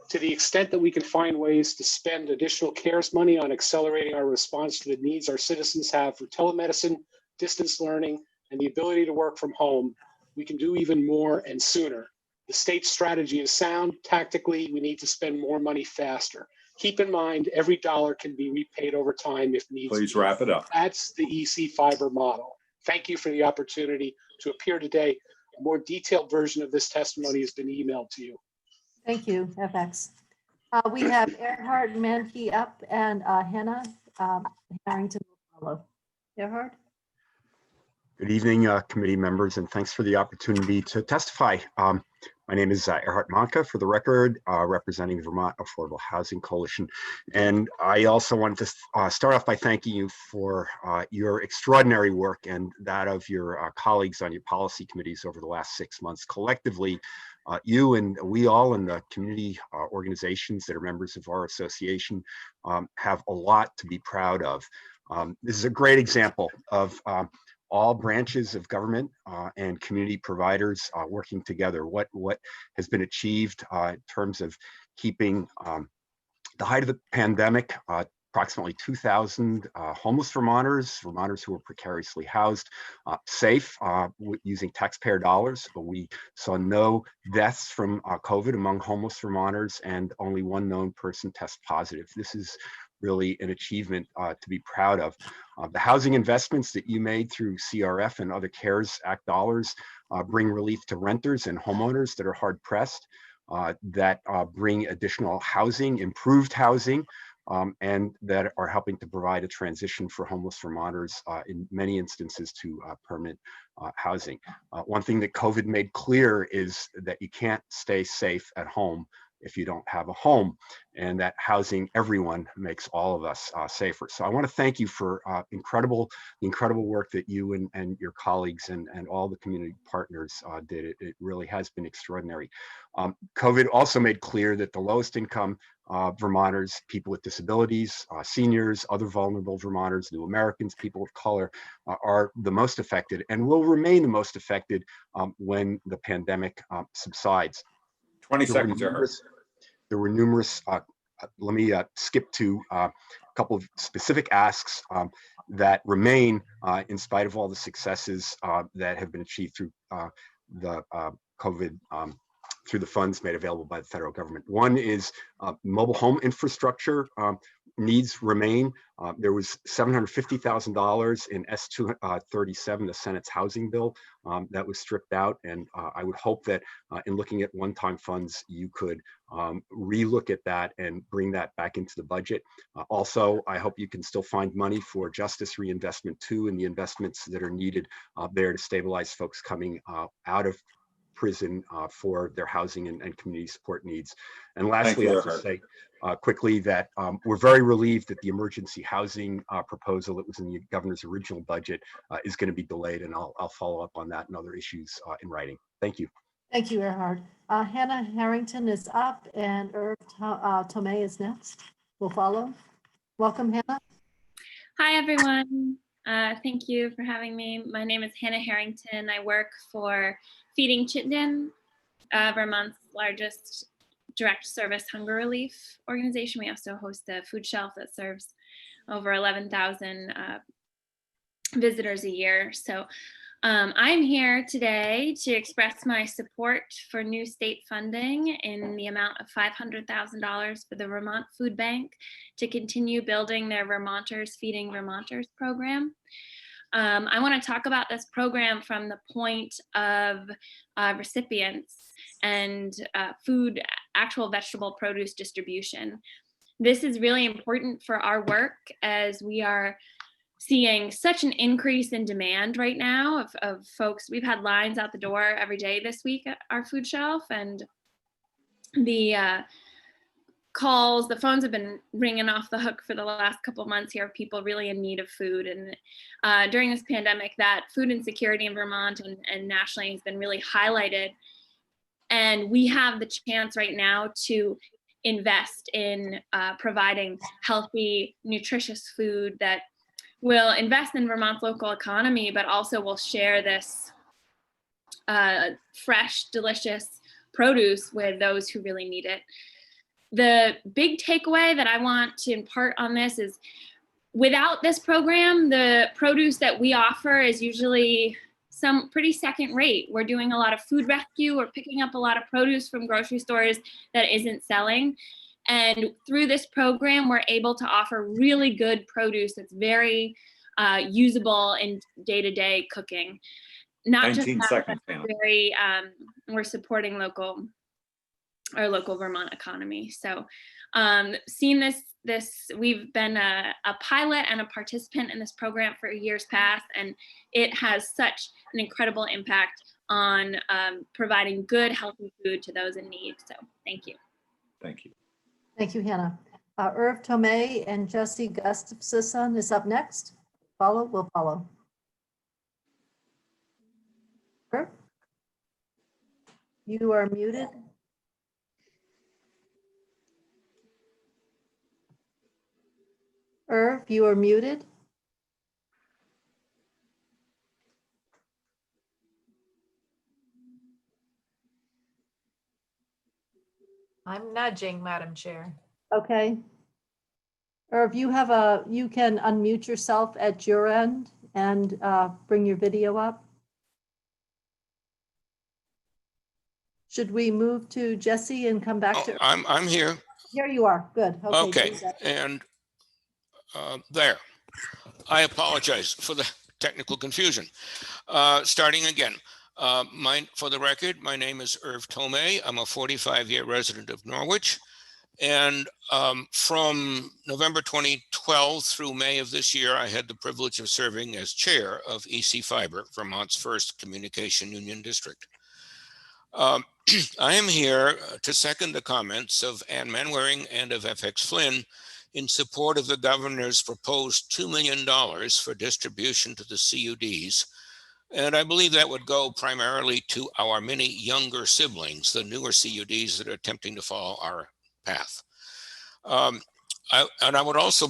To the extent that we can find ways to spend additional CARES money on accelerating our response to the needs our citizens have for telemedicine, distance learning, and the ability to work from home, we can do even more and sooner. The state's strategy is sound. Tactically, we need to spend more money faster. Keep in mind, every dollar can be repaid over time if needs. Please wrap it up. That's the EC Fiber model. Thank you for the opportunity to appear today. A more detailed version of this testimony has been emailed to you. Thank you, FX. We have Erhard Manke up and Hannah Harrington will follow. Erhard? Good evening, committee members, and thanks for the opportunity to testify. My name is Erhard Manke, for the record, representing the Vermont Affordable Housing Coalition. And I also wanted to start off by thanking you for your extraordinary work and that of your colleagues on your policy committees over the last 6 months. Collectively, you and we all in the community organizations that are members of our association have a lot to be proud of. This is a great example of all branches of government and community providers working together. What has been achieved in terms of keeping the height of the pandemic, approximately 2,000 homeless Vermonters who were precariously housed, safe using taxpayer dollars. We saw no deaths from COVID among homeless Vermonters, and only one known person test positive. This is really an achievement to be proud of. The housing investments that you made through CRF and other CARES Act dollars bring relief to renters and homeowners that are hard pressed, that bring additional housing, improved housing, and that are helping to provide a transition for homeless Vermonters in many instances to permanent housing. One thing that COVID made clear is that you can't stay safe at home if you don't have a home, and that housing everyone makes all of us safer. So I want to thank you for the incredible work that you and your colleagues and all the community partners did. It really has been extraordinary. COVID also made clear that the lowest income Vermonters, people with disabilities, seniors, other vulnerable Vermonters, new Americans, people of color are the most affected and will remain the most affected when the pandemic subsides. 20 seconds, there were numerous, let me skip to a couple of specific asks. that remain in spite of all the successes that have been achieved through the COVID, through the funds made available by the federal government. One is mobile home infrastructure needs remain. There was $750,000 in S-237, the Senate's housing bill, that was stripped out. And I would hope that in looking at one-time funds, you could relook at that and bring that back into the budget. Also, I hope you can still find money for Justice Reinvestment 2 and the investments that are needed there to stabilize folks coming out of prison for their housing and community support needs. And lastly, I'll just say quickly that we're very relieved that the emergency housing proposal that was in the governor's original budget is going to be delayed, and I'll follow up on that and other issues in writing. Thank you. Thank you, Erhard. Hannah Harrington is up and Irv Tomei is next. We'll follow. Welcome, Hannah. Hi, everyone. Thank you for having me. My name is Hannah Harrington. I work for Feeding Chittenden, Vermont's largest direct service hunger relief organization. We also host a food shelf that serves over 11,000 visitors a year. So I'm here today to express my support for new state funding in the amount of $500,000 for the Vermont Food Bank to continue building their Vermonters Feeding Vermonters program. I want to talk about this program from the point of recipients and food, actual vegetable produce distribution. This is really important for our work as we are seeing such an increase in demand right now of folks. We've had lines out the door every day this week at our food shelf, and the calls, the phones have been ringing off the hook for the last couple of months here of people really in need of food. And during this pandemic, that food insecurity in Vermont and nationally has been really highlighted. And we have the chance right now to invest in providing healthy, nutritious food that will invest in Vermont's local economy, but also will share this fresh, delicious produce with those who really need it. The big takeaway that I want to impart on this is without this program, the produce that we offer is usually some pretty second rate. We're doing a lot of food rescue. We're picking up a lot of produce from grocery stores that isn't selling. And through this program, we're able to offer really good produce that's very usable in day-to-day cooking. Not just that, but very, we're supporting our local Vermont economy. So seeing this, we've been a pilot and a participant in this program for years past, and it has such an incredible impact on providing good, healthy food to those in need. So thank you. Thank you. Thank you, Hannah. Irv Tomei and Jesse Gustafson is up next. We'll follow. Irv, you are muted. Irv, you are muted. I'm nudging, Madam Chair. Okay. Irv, you can unmute yourself at your end and bring your video up. Should we move to Jesse and come back to? I'm here. Here you are. Good. Okay. And there. I apologize for the technical confusion. Starting again. For the record, my name is Irv Tomei. I'm a 45-year resident of Norwich. And from November 2012 through May of this year, I had the privilege of serving as chair of EC Fiber, Vermont's first communication union district. I am here to second the comments of Ann Manwaring and of FX Flynn in support of the governor's proposed $2 million for distribution to the CUDs. And I believe that would go primarily to our many younger siblings, the newer CUDs that are attempting to follow our path. And I would also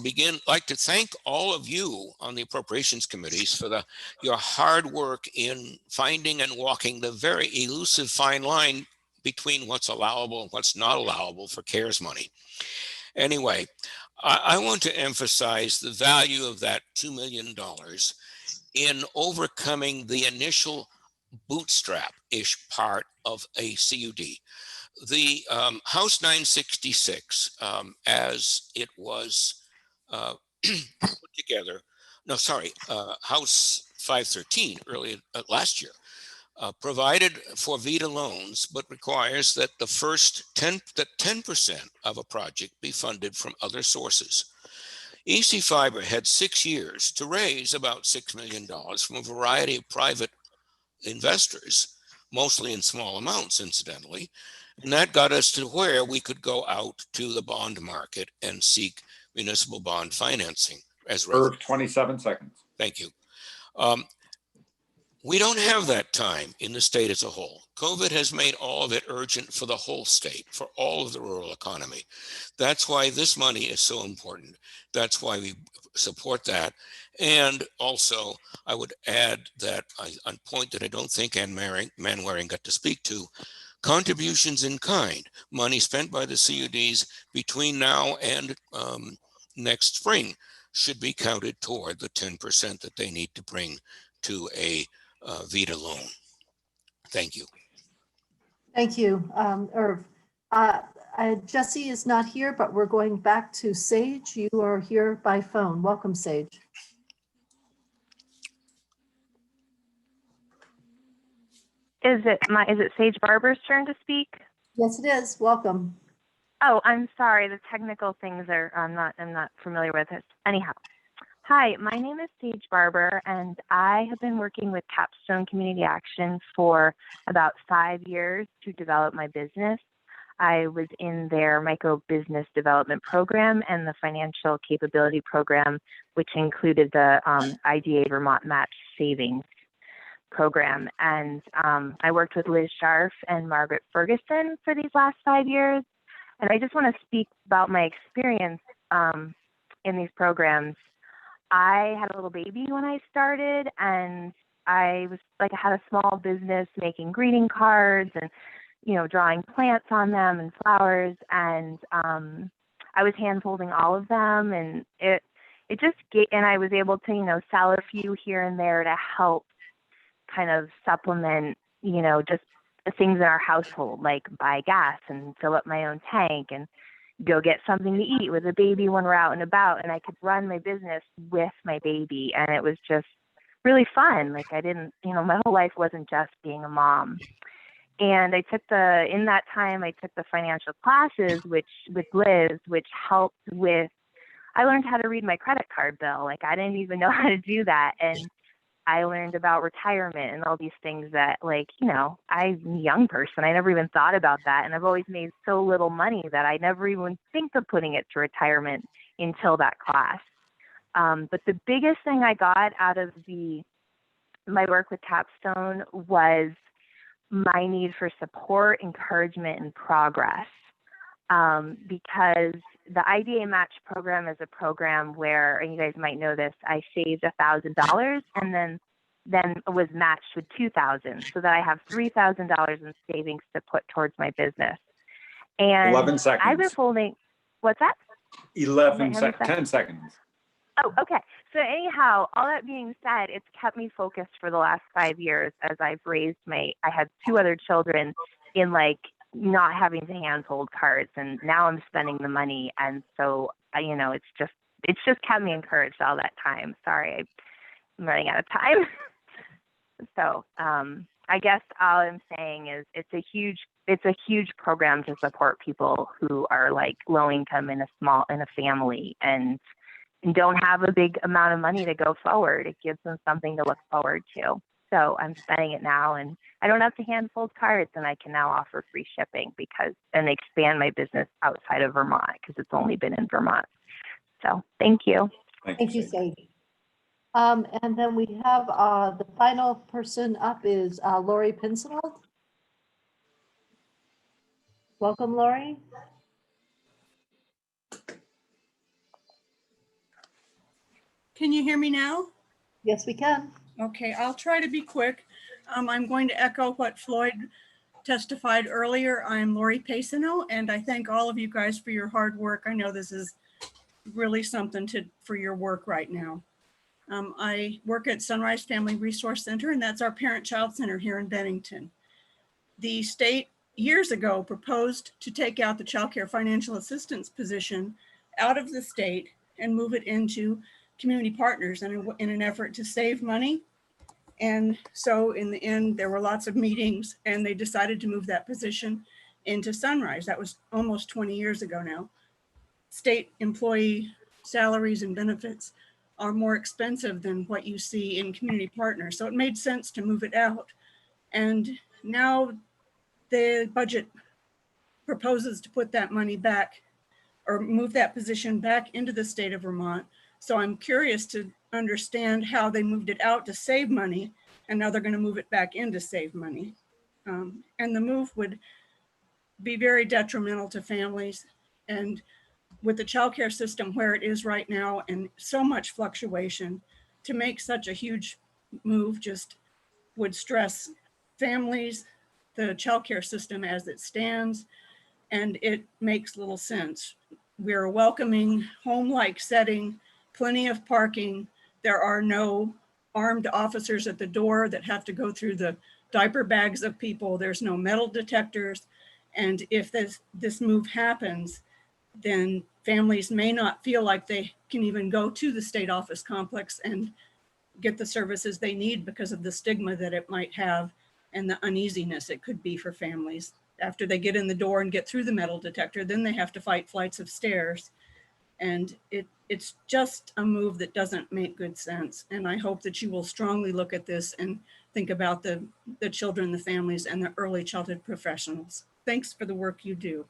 like to thank all of you on the appropriations committees for your hard work in finding and walking the very elusive fine line between what's allowable and what's not allowable for CARES money. Anyway, I want to emphasize the value of that $2 million in overcoming the initial bootstrap-ish part of a CUD. The House 966, as it was put together, no, sorry, House 513 earlier last year, provided for VEDA loans, but requires that the first 10% of a project be funded from other sources. EC Fiber had 6 years to raise about $6 million from a variety of private investors, mostly in small amounts, incidentally. And that got us to where we could go out to the bond market and seek municipal bond financing as Irv, 27 seconds. Thank you. We don't have that time in the state as a whole. COVID has made all of it urgent for the whole state, for all of the rural economy. That's why this money is so important. That's why we support that. And also, I would add that on point that I don't think Ann Manwaring got to speak to, contributions in kind, money spent by the CUDs between now and next spring should be counted toward the 10% that they need to bring to a VEDA loan. Thank you. Thank you, Irv. Jesse is not here, but we're going back to Sage. You are here by phone. Welcome, Sage. Is it Sage Barber's turn to speak? Yes, it is. Welcome. Oh, I'm sorry. The technical things I'm not familiar with it. Anyhow, hi, my name is Sage Barber, and I have been working with Capstone Community Action for about 5 years to develop my business. I was in their micro business development program and the financial capability program, which included the IDA Vermont Match Savings program. And I worked with Liz Scharf and Margaret Ferguson for these last 5 years. And I just want to speak about my experience in these programs. I had a little baby when I started, and I had a small business making greeting cards and, drawing plants on them and flowers. And I was hand folding all of them, and and I was able to, sell a few here and there to help kind of supplement, just the things in our household, like buy gas and fill up my own tank and go get something to eat with the baby when we're out and about. And I could run my business with my baby. And it was just really fun. Like I didn't, my whole life wasn't just being a mom. And in that time, I took the financial classes, with Liz, which helped with, I learned how to read my credit card bill. Like I didn't even know how to do that. And I learned about retirement and all these things that, I'm a young person. I never even thought about that. And I've always made so little money that I never even think of putting it to retirement until that class. But the biggest thing I got out of my work with Capstone was my need for support, encouragement, and progress. Because the IDA Match program is a program where, and you guys might know this, I saved $1,000 and then was matched with $2,000, so that I have $3,000 in savings to put towards my business. And 11 seconds. I've been folding. What's that? 10 seconds. Oh, okay. So anyhow, all that being said, it's kept me focused for the last 5 years as I've raised I had 2 other children in not having to handhold cards, and now I'm spending the money. And so, it's just kept me encouraged all that time. Sorry, I'm running out of time. So, I guess all I'm saying is it's a huge program to support people who are low income in a family and don't have a big amount of money to go forward. It gives them something to look forward to. So I'm spending it now, and I don't have to hand fold cards, and I can now offer free shipping and expand my business outside of Vermont because it's only been in Vermont. So thank you. Thank you, Sage. And then we have the final person up is Lori Pincinel. Welcome, Lori. Can you hear me now? Yes, we can. Okay, I'll try to be quick. I'm going to echo what Floyd testified earlier. I'm Lori Pincinel, and I thank all of you guys for your hard work. I know this is really something for your work right now. I work at Sunrise Family Resource Center, and that's our parent-child center here in Bennington. The state years ago proposed to take out the child care financial assistance position out of the state and move it into community partners in an effort to save money. And so in the end, there were lots of meetings and they decided to move that position into Sunrise. That was almost 20 years ago now. State employee salaries and benefits are more expensive than what you see in community partners. So it made sense to move it out. And now the budget proposes to put that money back or move that position back into the state of Vermont. So I'm curious to understand how they moved it out to save money and now they're going to move it back in to save money. And the move would be very detrimental to families. And with the childcare system where it is right now and so much fluctuation, to make such a huge move just would stress families, the childcare system as it stands, and it makes little sense. We're a welcoming home-like setting, plenty of parking. There are no armed officers at the door that have to go through the diaper bags of people. There's no metal detectors. And if this move happens, then families may not feel like they can even go to the state office complex and get the services they need because of the stigma that it might have and the uneasiness it could be for families. After they get in the door and get through the metal detector, then they have to fight flights of stairs. And it's just a move that doesn't make good sense. And I hope that you will strongly look at this and think about the children, the families, and the early childhood professionals. Thanks for the work you do.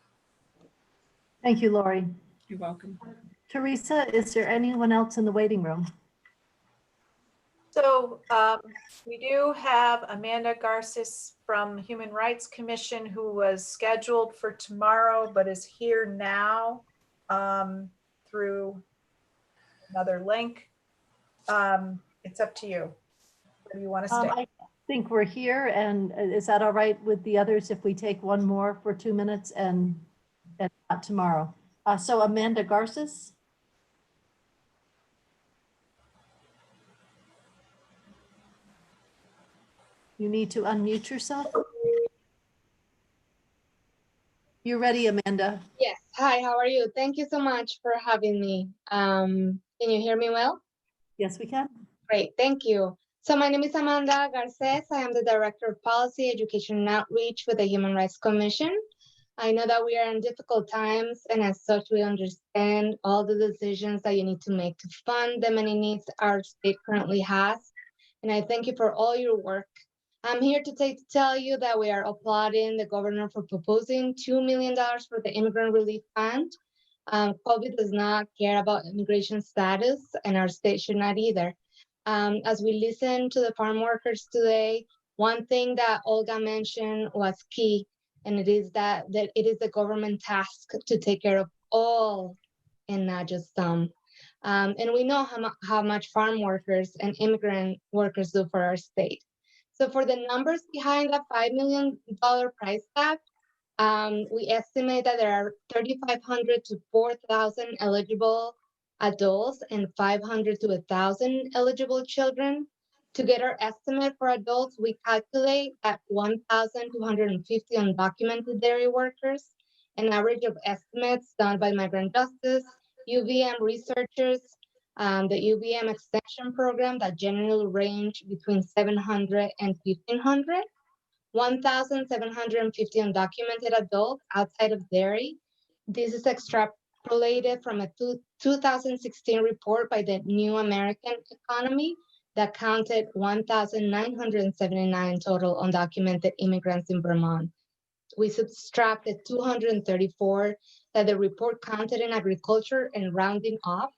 Thank you, Lori. You're welcome. Teresa, is there anyone else in the waiting room? So we do have Amanda Garces from Human Rights Commission who was scheduled for tomorrow, but is here now through another link. It's up to you. Where do you want to stay? I think we're here, and is that all right with the others if we take one more for 2 minutes and not tomorrow? So Amanda Garces. You need to unmute yourself. You're ready, Amanda. Yes. Hi, how are you? Thank you so much for having me. Can you hear me well? Yes, we can. Great, thank you. So my name is Amanda Garces. I am the Director of Policy, Education and Outreach with the Human Rights Commission. I know that we are in difficult times, and as such, we understand all the decisions that you need to make to fund the many needs our state currently has. And I thank you for all your work. I'm here to tell you that we are applauding the governor for proposing $2 million for the Immigrant Relief Fund. COVID does not care about immigration status, and our state should not either. As we listen to the farm workers today, one thing that Olga mentioned was key, and it is that it is the government task to take care of all and not just some. And we know how much farm workers and immigrant workers do for our state. So for the numbers behind that $5 million price tag, we estimate that there are 3,500 to 4,000 eligible adults and 500 to 1,000 eligible children. To get our estimate for adults, we calculate at 1,250 undocumented dairy workers, an average of estimates done by Migrant Justice, UVM researchers, the UVM extension program that generally range between 700 and 1,500, 1,750 undocumented adults outside of dairy. This is extrapolated from a 2016 report by the New American Economy that counted 1,979 total undocumented immigrants in Vermont. We subtracted 234 that the report counted in agriculture and rounding off,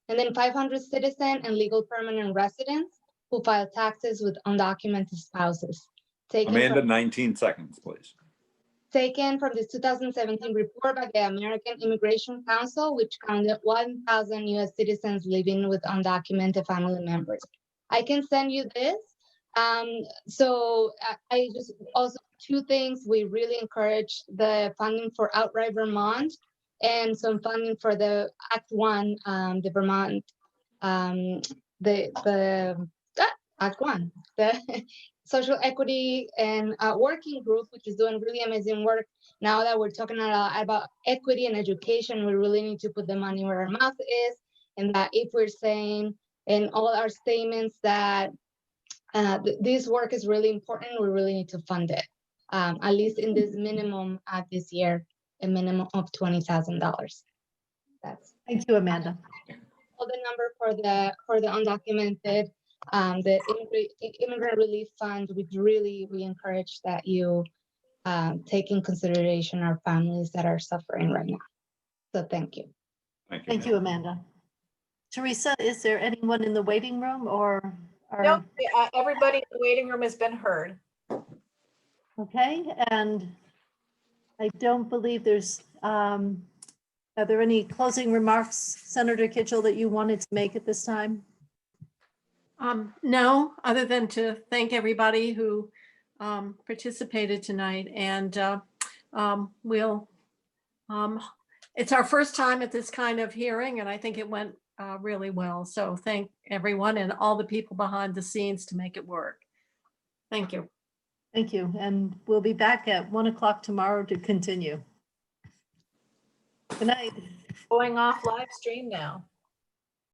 and then 500 citizen and legal permanent residents who file taxes with undocumented spouses. Amanda, 19 seconds, please. Taken from this 2017 report by the American Immigration Council, which counted 1,000 US citizens living with undocumented family members. I can send you this. So I just also, two things, we really encourage the funding for Outright Vermont. and some funding for the Act One, the Vermont, Act One, the social equity and working group, which is doing really amazing work. Now that we're talking a lot about equity and education, we really need to put the money where our mouth is, and that if we're saying in all our statements that this work is really important, we really need to fund it, at least in this minimum this year, a minimum of $20,000. That's Thank you, Amanda. all the number for the undocumented, the immigrant relief fund. We encourage that you take in consideration our families that are suffering right now. So thank you. Thank you, Amanda. Teresa, is there anyone in the waiting room or? Nope, everybody in the waiting room has been heard. Okay, and I don't believe there's, are there any closing remarks, Senator Kitchell, that you wanted to make at this time? No, other than to thank everybody who participated tonight, and it's our first time at this kind of hearing, and I think it went really well. So thank everyone and all the people behind the scenes to make it work. Thank you. Thank you. And we'll be back at 1 o'clock tomorrow to continue. Good night. Going off live stream now.